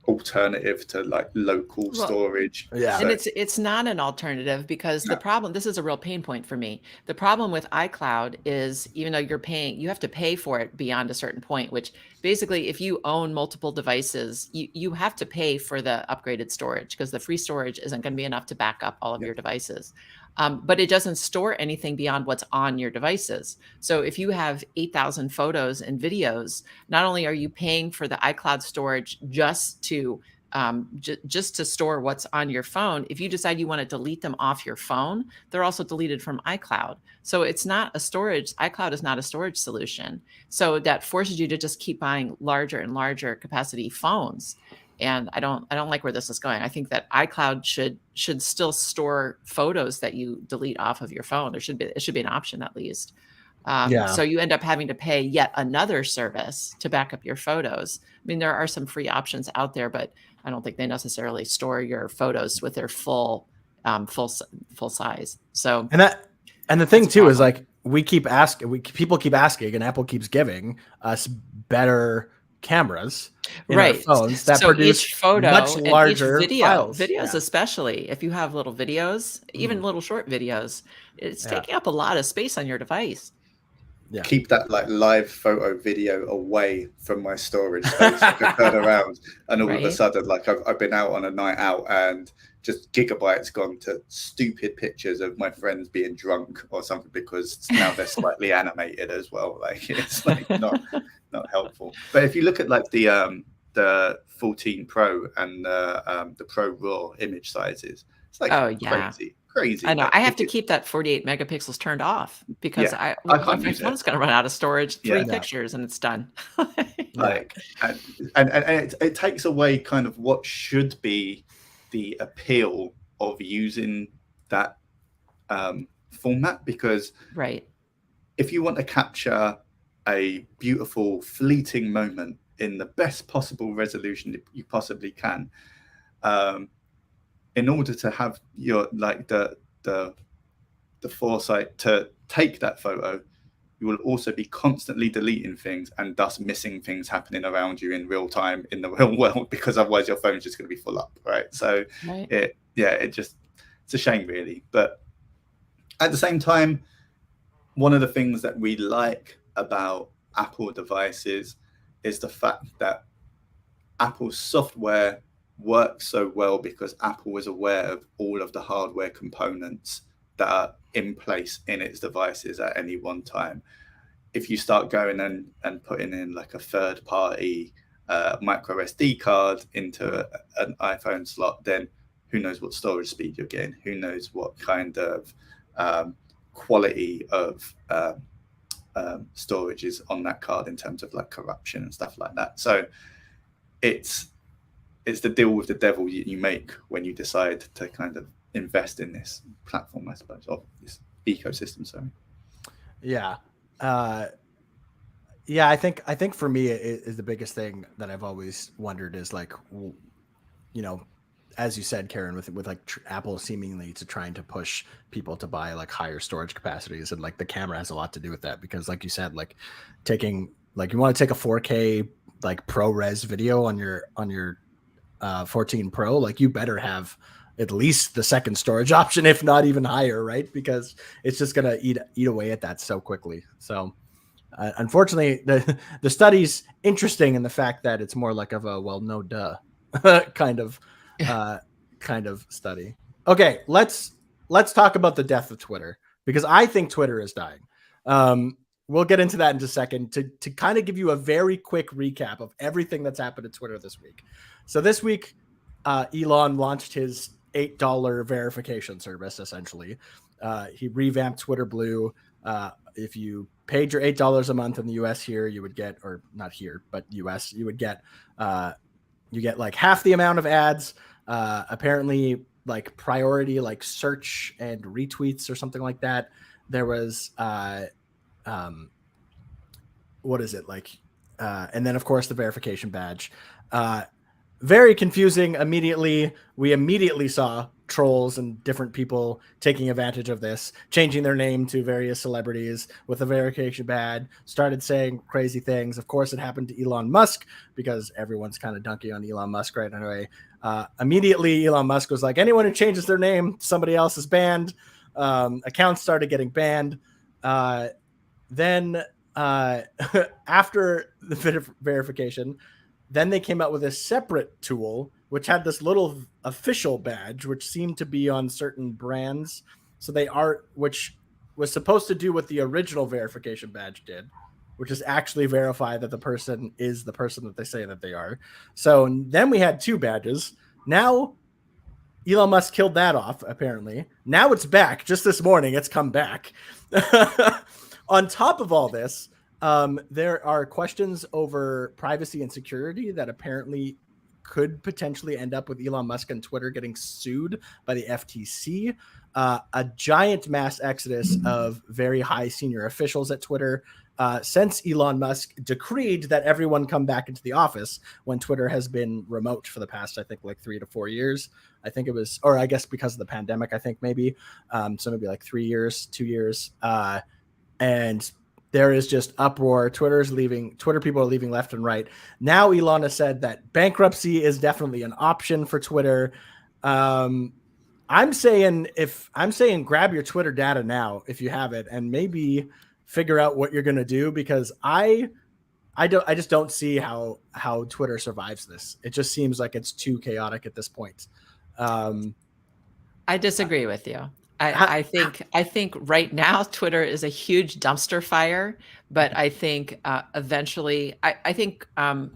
S3: alternative to like local storage.
S1: Yeah.
S2: And it's not an alternative because the problem, this is a real pain point for me. The problem with iCloud is even though you're paying, you have to pay for it beyond a certain point, which basically if you own multiple devices, you have to pay for the upgraded storage because the free storage isn't going to be enough to back up all of your devices. But it doesn't store anything beyond what's on your devices. So if you have 8,000 photos and videos, not only are you paying for the iCloud storage just to store what's on your phone, if you decide you want to delete them off your phone, they're also deleted from iCloud. So it's not a storage, iCloud is not a storage solution. So that forces you to just keep buying larger and larger capacity phones. And I don't like where this is going. I think that iCloud should still store photos that you delete off of your phone. It should be an option at least. So you end up having to pay yet another service to back up your photos. I mean, there are some free options out there, but I don't think they necessarily store your photos with their full size. So
S1: and the thing too is like people keep asking, and Apple keeps giving us better cameras in our phones that produce
S2: each photo
S1: much larger
S2: and each
S1: videos,
S2: especially if you have little videos, even little short videos, it's taking up a lot of space on your device.
S3: Keep that like live photo video away from my storage space. I can turn around and all of a sudden, like I've been out on a night out and just gigabytes gone to stupid pictures of my friends being drunk or something because now they're slightly animated as well. Like it's like not helpful. But if you look at like the 14 Pro and the Pro Raw image sizes, it's like crazy.
S2: I know. I have to keep that 48 megapixels turned off because my phone's going to run out of storage. 3 pictures and it's done.
S3: Like, and it takes away kind of what should be the appeal of using that format, because if you want to capture a beautiful fleeting moment in the best possible resolution that you possibly can, in order to have your like the foresight to take that photo, you will also be constantly deleting things and thus missing things happening around you in real time in the real world, because otherwise your phone is just going to be full up, right? So it's a shame really. But at the same time, one of the things that we like about Apple devices is the fact that Apple's software works so well because Apple is aware of all of the hardware components that are in place in its devices at any one time. If you start going and putting in like a third party micro SD card into an iPhone slot, then who knows what storage speed you're getting, who knows what kind of quality of storage is on that card in terms of like corruption and stuff like that. So it's the deal with the devil you make when you decide to kind of invest in this platform, I suppose, or this ecosystem. Sorry.
S1: Yeah. I think for me it is the biggest thing that I've always wondered is like, you know, as you said, Karen, with like Apple seemingly to trying to push people to buy like higher storage capacities, and like the camera has a lot to do with that, because like you said, like taking, like you want to take a 4K like ProRes video on your 14 Pro, like you better have at least the second storage option, if not even higher, right? Because it's just gonna eat away at that so quickly. So unfortunately, the study's interesting in the fact that it's more like of a no duh kind of study. Okay, let's talk about the death of Twitter, because I think Twitter is dying. We'll get into that in just a second to kind of give you a very quick recap of everything that's happened at Twitter this week. So this week, Elon launched his $8 verification service, essentially. He revamped Twitter Blue. If you paid your $8 a month in the US here, you would get, or not here, but US, you would get, you get like half the amount of ads. Apparently, like priority, like search and retweets or something like that. There was what is it like? And then of course the verification badge. Very confusing. We immediately saw trolls and different people taking advantage of this, changing their name to various celebrities with a verification badge, started saying crazy things. Of course, it happened to Elon Musk because everyone's kind of dunking on Elon Musk right away. Immediately, Elon Musk was like, anyone who changes their name, somebody else is banned. Accounts started getting banned. Then after the verification, then they came out with a separate tool, which had this little official badge, which seemed to be on certain brands. So which was supposed to do what the original verification badge did, which is actually verify that the person is the person that they say that they are. So then we had two badges. Now Elon Musk killed that off, apparently. Now it's back. Just this morning, it's come back. On top of all this, there are questions over privacy and security that apparently could potentially end up with Elon Musk and Twitter getting sued by the FTC. A giant mass exodus of very high senior officials at Twitter since Elon Musk decreed that everyone come back into the office when Twitter has been remote for the past, I think, like 3 to 4 years. I think it was, or I guess because of the pandemic, I think maybe. So maybe like 3 years, 2 years. And there is just uproar. Twitter people are leaving left and right. Now Elon has said that bankruptcy is definitely an option for Twitter. I'm saying grab your Twitter data now if you have it, and maybe figure out what you're going to do, because I just don't see how Twitter survives this. It just seems like it's too chaotic at this point.
S2: I disagree with you. I think right now Twitter is a huge dumpster fire, but I think eventually, I think Elon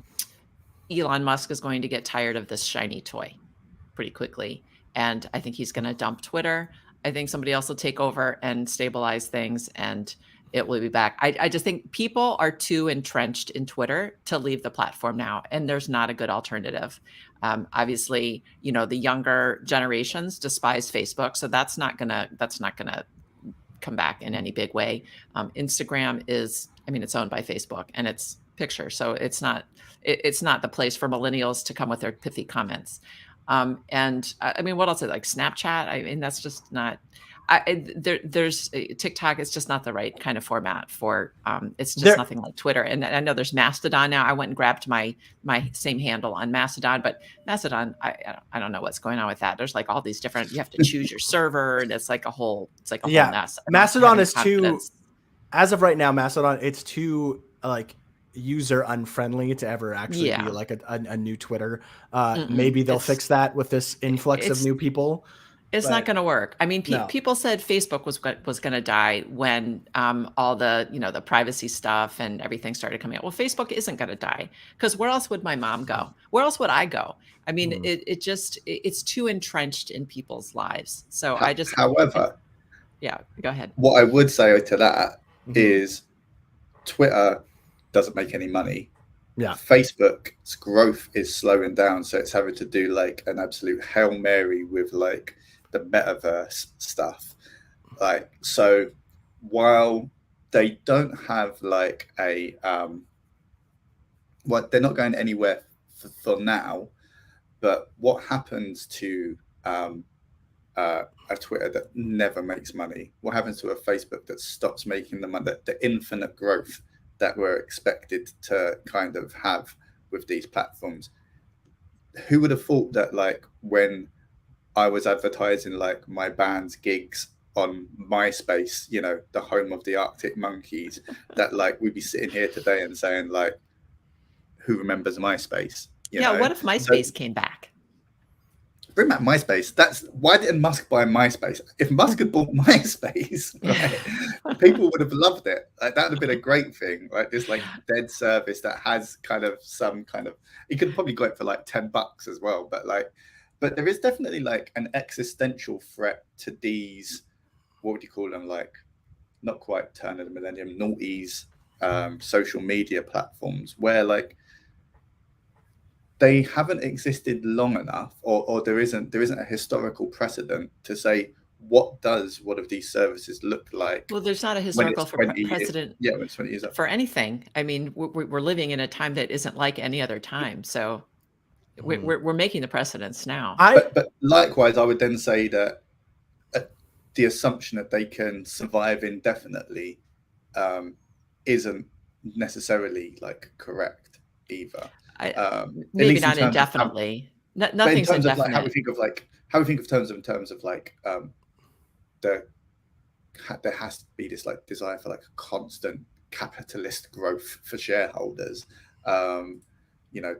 S2: Musk is going to get tired of this shiny toy pretty quickly, and I think he's going to dump Twitter. I think somebody else will take over and stabilize things, and it will be back. I just think people are too entrenched in Twitter to leave the platform now, and there's not a good alternative. Obviously, the younger generations despise Facebook, so that's not gonna come back in any big way. Instagram is, it's owned by Facebook, and it's pictures, so it's not the place for millennials to come with their pithy comments. And what else? Like Snapchat? That's just not. There's TikTok is just not the right kind of format for. It's just nothing like Twitter. And I know there's Mastodon now. I went and grabbed my same handle on Mastodon, but Mastodon, I don't know what's going on with that. There's like all these different. You have to choose your server, and it's like a whole mess.
S1: Mastodon is too. As of right now, Mastodon, it's too like user unfriendly to ever actually be like a new Twitter. Maybe they'll fix that with this influx of new people.
S2: It's not going to work. People said Facebook was going to die when all the the privacy stuff and everything started coming out. Well, Facebook isn't going to die, because where else would my mom go? Where else would I go? It's too entrenched in people's lives. So
S3: However,
S2: go ahead.
S3: What I would say to that is Twitter doesn't make any money. Facebook's growth is slowing down, so it's having to do like an absolute Hail Mary with like the metaverse stuff. Like, so while they don't have like a they're not going anywhere for now, but what happens to a Twitter that never makes money? What happens to a Facebook that stops making the money, the infinite growth that we're expected to kind of have with these platforms? Who would have thought that, like, when I was advertising like my band's gigs on MySpace, the home of the Arctic Monkeys, that like we'd be sitting here today and saying like, who remembers MySpace?
S2: What if MySpace came back?
S3: Bring back MySpace. Why didn't Musk buy MySpace? If Musk had bought MySpace, right, people would have loved it. Like, that would have been a great thing, right? This like dead service that has kind of some kind of. You could probably go it for like $10 as well, but there is definitely like an existential threat to these. What would you call them? Like, not quite turn of the millennium, noughties, social media platforms, where like they haven't existed long enough, or there isn't a historical precedent to say what does one of these services look like.
S2: Well, there's not a
S3: when
S2: historical
S3: it's 20
S2: precedent
S3: years, when it's 20 years up.
S2: for anything. I mean, we're living in a time that isn't like any other time. So we're making the precedents now.
S3: But likewise, I would then say that the assumption that they can survive indefinitely isn't necessarily like correct either.
S2: Maybe not indefinitely. Nothing's
S3: in terms
S2: indefinite.
S3: of like how we think of terms of like there has to be this like desire for like constant capitalist growth for shareholders. You know,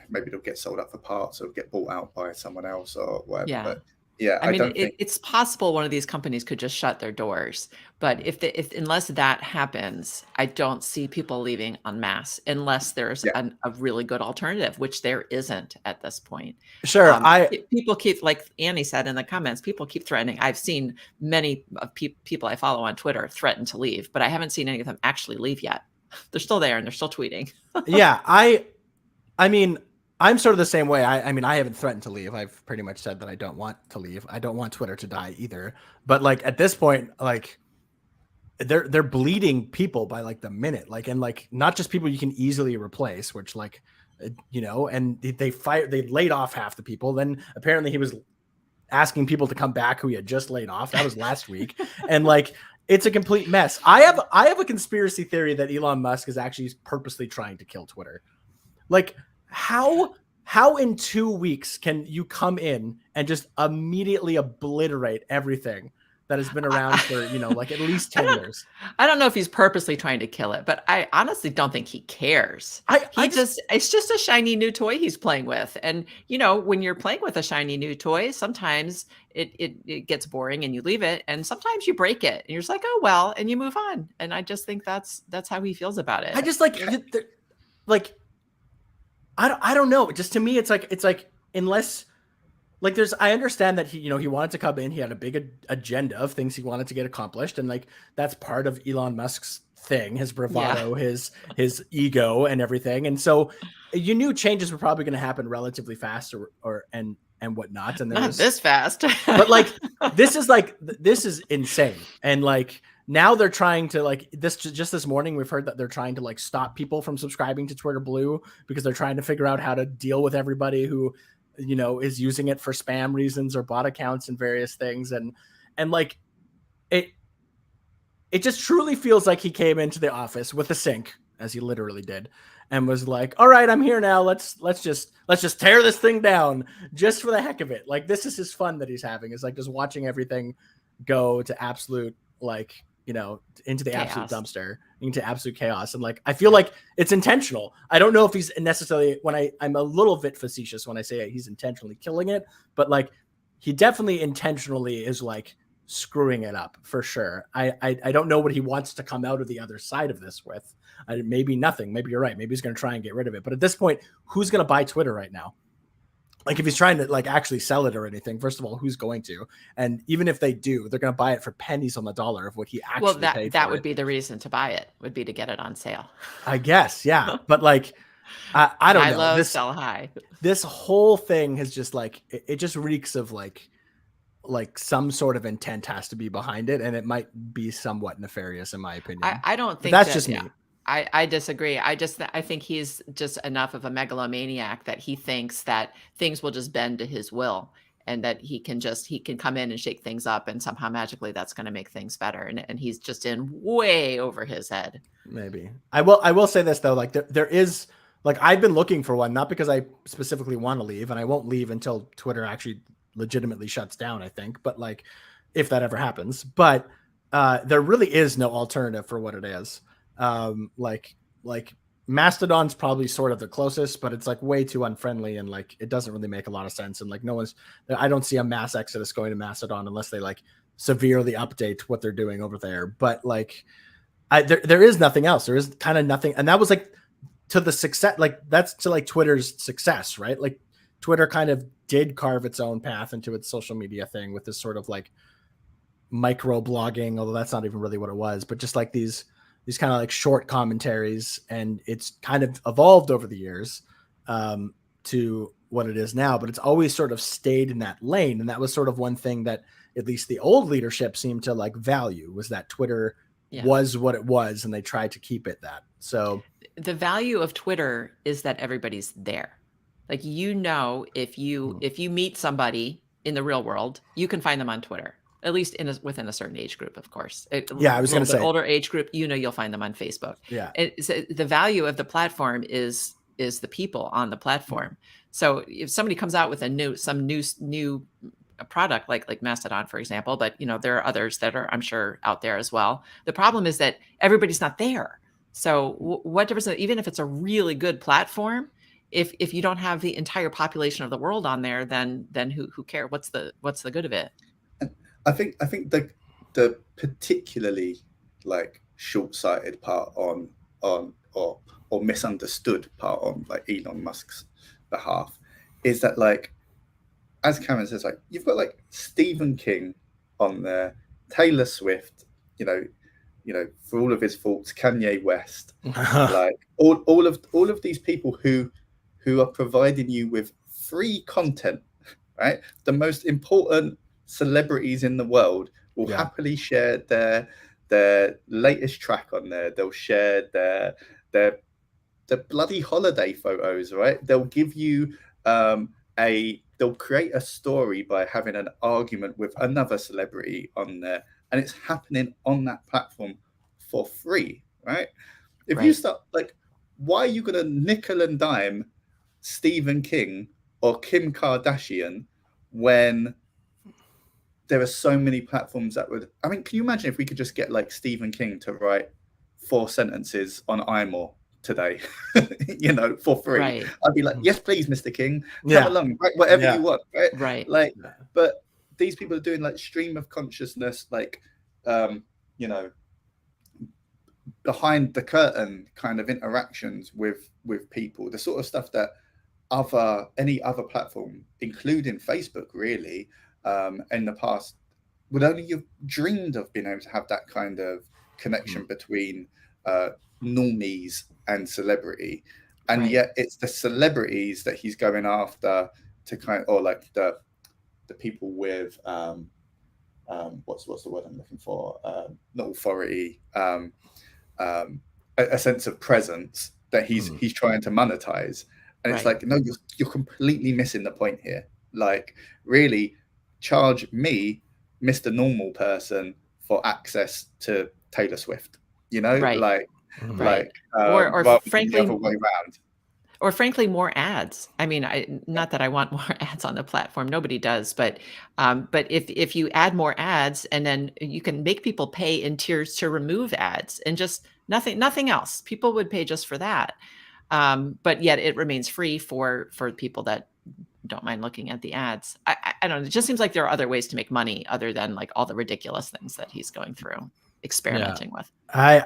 S3: maybe they'll get sold up for parts or get bought out by someone else or whatever.
S2: Yeah.
S3: But yeah,
S2: I mean, it's possible one of these companies could just shut their doors, but unless that happens, I don't see people leaving en masse unless there's a really good alternative, which there isn't at this point.
S1: Sure,
S2: people keep, like Annie said in the comments, people keep threatening. I've seen many of people I follow on Twitter threaten to leave, but I haven't seen any of them actually leave yet. They're still there and they're still tweeting.
S1: Yeah, I mean, I'm sort of the same way. I mean, I haven't threatened to leave. I've pretty much said that I don't want to leave. I don't want Twitter to die either. But like at this point, like they're bleeding people by like the minute. Like, and like not just people you can easily replace, which like you know, and they laid off half the people. Then apparently he was asking people to come back who he had just laid off. That was last week. And like it's a complete mess. I have a conspiracy theory that Elon Musk is actually purposely trying to kill Twitter. Like how in 2 weeks can you come in and just immediately obliterate everything that has been around for, you know, like at least 10 years?
S2: I don't know if he's purposely trying to kill it, but I honestly don't think he cares. It's just a shiny new toy he's playing with. And, you know, when you're playing with a shiny new toy, sometimes it gets boring and you leave it. And sometimes you break it and you're just like, oh, well, and you move on. And I just think that's how he feels about it.
S1: I just like, I don't know. Just to me, it's like unless like I understand that he wanted to come in. He had a big agenda of things he wanted to get accomplished. And like, that's part of Elon Musk's thing, his bravado, his ego and everything. And so you knew changes were probably going to happen relatively fast and whatnot. And
S2: not this fast,
S1: but like, this is insane. And like, now they're trying to like this morning, we've heard that they're trying to like stop people from subscribing to Twitter Blue because they're trying to figure out how to deal with everybody who, you know, is using it for spam reasons or bot accounts and various things. And like it just truly feels like he came into the office with a sink, as he literally did, and was like, all right, I'm here now. Let's just tear this thing down just for the heck of it. Like, this is his fun that he's having, is like just watching everything go to absolute, like, you know, into the
S2: chaos.
S1: Absolute dumpster, into absolute chaos. And like, I feel like it's intentional. I don't know if he's necessarily, I'm a little bit facetious when I say he's intentionally killing it, but like, he definitely intentionally is like screwing it up for sure. I don't know what he wants to come out of the other side of this with. Maybe nothing. Maybe you're right. Maybe he's going to try and get rid of it. But at this point, who's going to buy Twitter right now? Like, if he's trying to like actually sell it or anything, first of all, who's going to? And even if they do, they're going to buy it for pennies on the dollar of what he actually paid for
S2: that would be the reason to buy it, would be to get it on sale.
S1: I guess, yeah. But like, I don't know.
S2: Low, sell high.
S1: This whole thing has just like, it just reeks of like some sort of intent has to be behind it, and it might be somewhat nefarious in my opinion.
S2: I don't think
S1: that's just me.
S2: I disagree. I think he's just enough of a megalomaniac that he thinks that things will just bend to his will, and that he can come in and shake things up, and somehow magically that's going to make things better. And he's just in way over his head.
S1: Maybe. I will say this though, like there is, like, I've been looking for one, not because I specifically want to leave, and I won't leave until Twitter actually legitimately shuts down, I think, but like, if that ever happens, but there really is no alternative for what it is. Like Mastodon's probably sort of the closest, but it's like way too unfriendly, and like it doesn't really make a lot of sense. And like I don't see a mass exodus going to Mastodon unless they like severely update what they're doing over there. But like there is nothing else. There is kind of nothing. And that was like to the success, like that's to like Twitter's success, right? Like Twitter kind of did carve its own path into its social media thing with this sort of like micro blogging, although that's not even really what it was, but just like these kind of like short commentaries. And it's kind of evolved over the years to what it is now, but it's always sort of stayed in that lane. And that was sort of one thing that at least the old leadership seemed to like value, was that Twitter was what it was, and they tried to keep it that. So
S2: the value of Twitter is that everybody's there. Like, if you meet somebody in the real world, you can find them on Twitter, at least within a certain age group, of course.
S1: I was going to say
S2: older age group, you'll find them on Facebook.
S1: Yeah.
S2: So the value of the platform is the people on the platform. So if somebody comes out with some new product like Mastodon, for example, but there are others that are, I'm sure, out there as well. The problem is that everybody's not there. So what difference, even if it's a really good platform, if you don't have the entire population of the world on there, then who cares? What's the good of it?
S3: I think the particularly like short-sighted part on or misunderstood part on like Elon Musk's behalf is that, like, as Karen says, like, you've got like Stephen King on there, Taylor Swift, for all of his faults, Kanye West, like all of these people who are providing you with free content, right? The most important celebrities in the world will happily share their latest track on there. They'll share their bloody holiday photos, right? They'll give you they'll create a story by having an argument with another celebrity on there, and it's happening on that platform for free, right? If you start, like, why are you going to nickel and dime Stephen King or Kim Kardashian when there are so many platforms that would, I mean, can you imagine if we could just get like Stephen King to write 4 sentences on iMore today, for free?
S2: Right.
S3: I'd be like, yes, please, Mr. King, come along, write whatever you want, right?
S2: Right.
S3: Like, but these people are doing like stream of consciousness, like, behind the curtain kind of interactions with people, the sort of stuff that any other platform, including Facebook, really, in the past would only have dreamed of being able to have that kind of connection between normies and celebrity. And yet it's the celebrities that he's going after to kind of, or like the people with what's the word I'm looking for, not authority, a sense of presence that he's trying to monetize. And it's like, no, you're completely missing the point here. Like, really, charge me, Mr. Normal Person, for access to Taylor Swift. Or frankly, the other way around.
S2: Or frankly, more ads. I mean, not that I want more ads on the platform. Nobody does, but if you add more ads, and then you can make people pay in tiers to remove ads, and just nothing else. People would pay just for that. But yet it remains free for people that don't mind looking at the ads. I don't know. It just seems like there are other ways to make money other than like all the ridiculous things that he's going through, experimenting with.
S1: I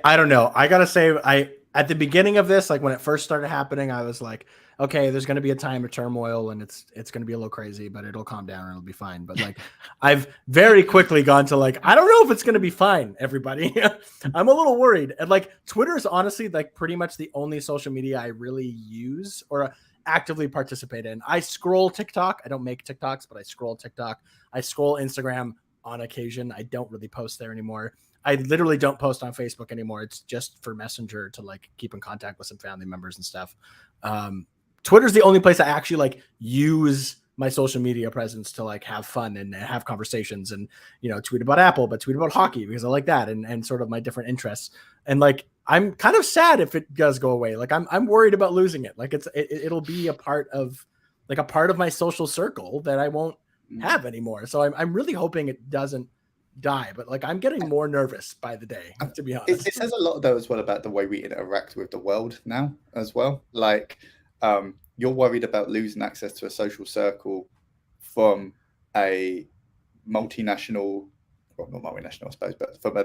S1: don't know. I gotta say, at the beginning of this, like when it first started happening, I was like, okay, there's going to be a time of turmoil and it's going to be a little crazy, but it'll calm down and it'll be fine. But like, I've very quickly gone to like, I don't know if it's going to be fine, everybody. I'm a little worried. And like, Twitter is honestly like pretty much the only social media I really use or actively participate in. I scroll TikTok. I don't make TikToks, but I scroll TikTok. I scroll Instagram on occasion. I don't really post there anymore. I literally don't post on Facebook anymore. It's just for Messenger to like keep in contact with some family members and stuff. Twitter's the only place I actually like use my social media presence to like have fun and have conversations and, tweet about Apple, but tweet about hockey because I like that and sort of my different interests. And like, I'm kind of sad if it does go away. Like I'm worried about losing it. Like it'll be a part of my social circle that I won't have anymore. So I'm really hoping it doesn't die, but like I'm getting more nervous by the day, to be honest.
S3: It says a lot though as well about the way we interact with the world now as well. Like you're worried about losing access to a social circle from a multinational, well, not multinational I suppose, but from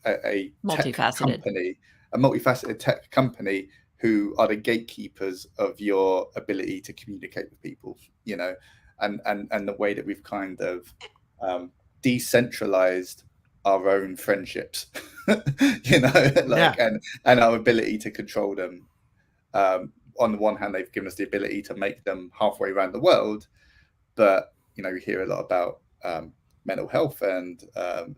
S3: a
S2: multifaceted
S3: company, a multifaceted tech company who are the gatekeepers of your ability to communicate with people, and the way that we've kind of decentralized our own friendships, and our ability to control them on the one hand, they've given us the ability to make them halfway around the world, but you hear a lot about mental health and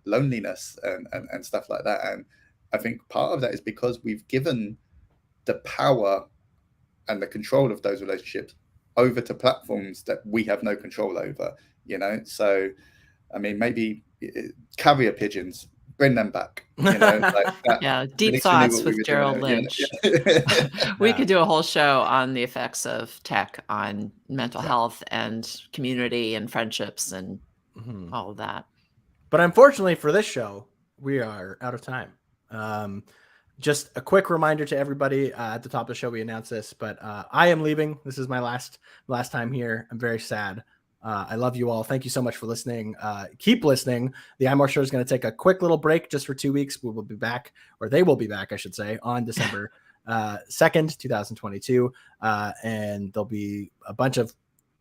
S3: loneliness and stuff like that. And I think part of that is because we've given the power and the control of those relationships over to platforms that we have no control over. So I mean, maybe carrier pigeons, bring them back. Like that,
S2: yeah, deep thoughts with Gerald Lynch. We could do a whole show on the effects of tech on mental health and community and friendships and all of that.
S1: But unfortunately for this show, we are out of time. Just a quick reminder to everybody at the top of the show, we announced this, but I am leaving. This is my last time here. I'm very sad. I love you all. Thank you so much for listening. Keep listening. The iMore Show is going to take a quick little break just for 2 weeks. We will be back, or they will be back, I should say, on December 2nd, 2022. And there'll be a bunch of,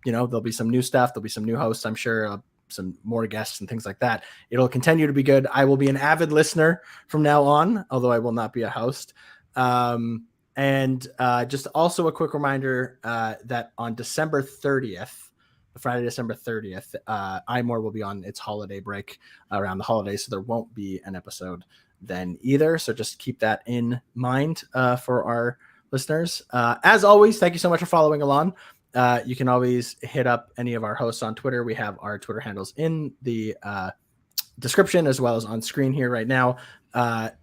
S1: there'll be some new stuff. There'll be some new hosts, I'm sure. Some more guests and things like that. It'll continue to be good. I will be an avid listener from now on, although I will not be a host. And just also a quick reminder that on December 30th, Friday, December 30th, iMore will be on its holiday break around the holidays, so there won't be an episode then either. So just keep that in mind for our listeners. As always, thank you so much for following along. You can always hit up any of our hosts on Twitter. We have our Twitter handles in the description as well as on screen here right now.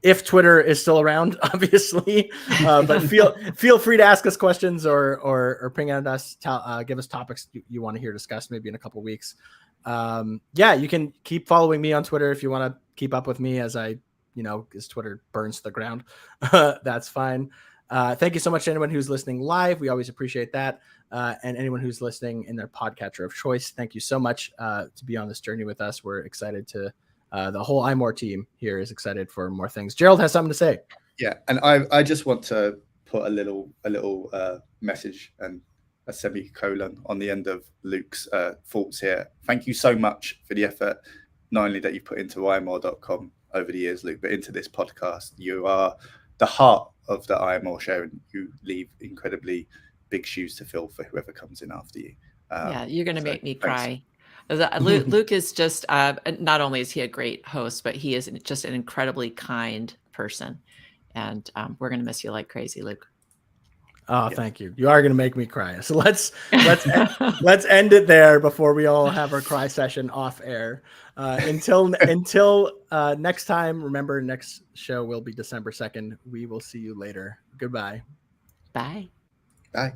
S1: If Twitter is still around, obviously, but feel free to ask us questions or ping at us, give us topics you want to hear discussed maybe in a couple weeks. You can keep following me on Twitter if you want to keep up with me as as Twitter burns to the ground. That's fine. Thank you so much to anyone who's listening live. We always appreciate that. And anyone who's listening in their podcatcher of choice, thank you so much to be on this journey with us. We're excited to, the whole iMore team here is excited for more things. Gerald has something to say.
S3: Yeah, and I just want to put a little message and a semicolon on the end of Luke's thoughts here. Thank you so much for the effort, not only that you put into iMore.com over the years, Luke, but into this podcast. You are the heart of the iMore Show, and you leave incredibly big shoes to fill for whoever comes in after you.
S2: You're going to make me cry. Luke is just, not only is he a great host, but he is just an incredibly kind person. And we're going to miss you like crazy, Luke.
S1: Oh, Thank you. You are going to make me cry. So let's end it there before we all have our cry session off air. Until next time, remember, next show will be December 2nd. We will see you later. Goodbye.
S2: Bye.
S3: Bye.